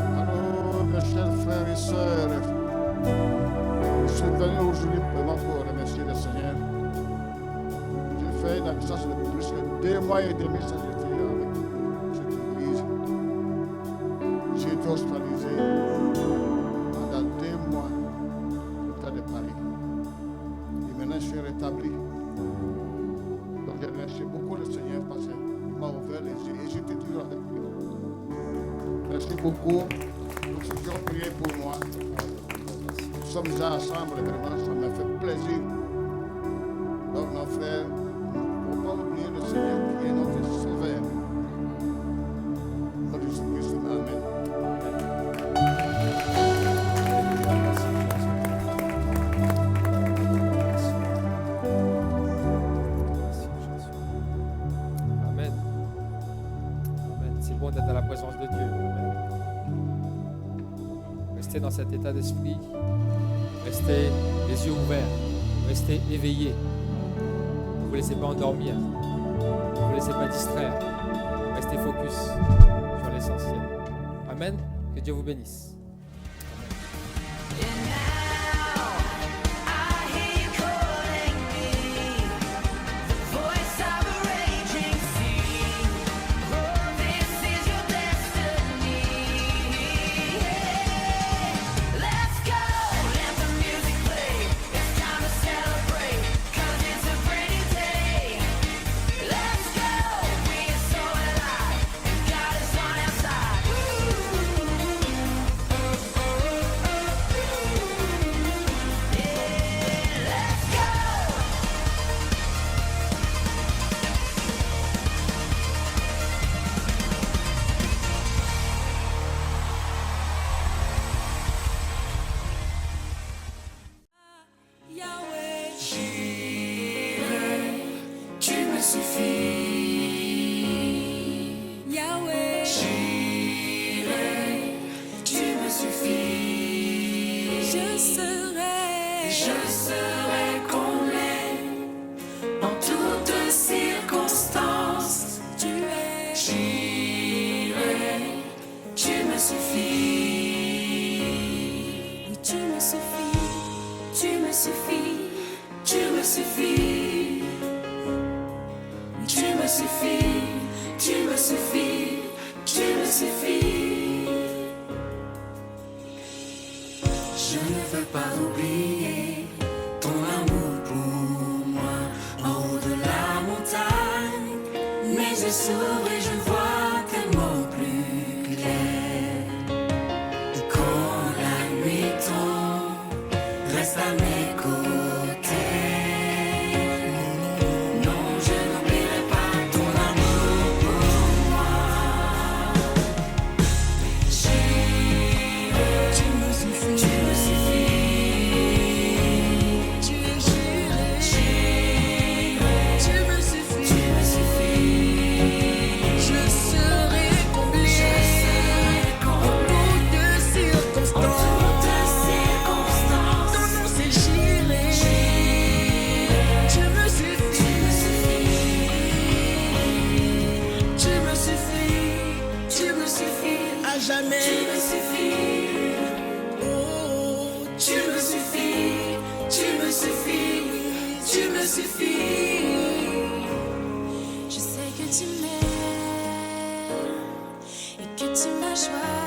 Alors, mes chers frères et sœurs, je suis venu aujourd'hui vraiment pour remercier le Seigneur. J'ai fait une absence de plus que 2 mois et demi sans être avec cette église. J'ai été hospitalisé pendant 2 mois au l'hôpital de Paris. Et maintenant, je suis rétabli. Donc, je remercie beaucoup le Seigneur parce qu'il m'a ouvert les yeux et j'étais toujours avec lui. Merci beaucoup pour ceux qui ont prié pour moi. Nous sommes là ensemble, vraiment, ça m'a fait plaisir. Donc, nos frères, il ne faut pas oublier le Seigneur qui est notre sauveur. Notre Jésus-Christ, Amen. Amen. Amen. C'est bon d'être dans la présence de Dieu. Amen. Restez dans cet état d'esprit. Restez les yeux ouverts. Restez éveillés. Ne vous laissez pas endormir. Ne vous laissez pas distraire. Restez focus sur l'essentiel. Amen. Que Dieu vous bénisse. Tu me suffis, Yahweh, Jireh, tu me suffis. je serai comblé en toutes circonstances. tu es, Jireh, tu me suffis. oui, tu me suffis, tu me suffis, Tu me suffis. Tu me suffis. Tu me suffis. Tu me suffis. Je ne veux pas oublier ton amour pour moi en haut de la montagne. Mes yeux s'ouvrent et je vois tellement plus clair. Et quand la nuit tombe, reste à mes côtés. Non, je n'oublierai pas ton amour pour moi. Jireh, tu me suffis, tu me suffis. tu es Jireh, Jireh, tu me suffis, tu me suffis. je serai comblé en toutes circonstances. Ton nom c'est Jireh, tu me suffis, tu me suffis, tu me suffis à jamais. Tu me suffis, Oh, tu me suffis, tu me suffis, tu me suffis. je sais que tu m'aimes et que tu m'as choisi.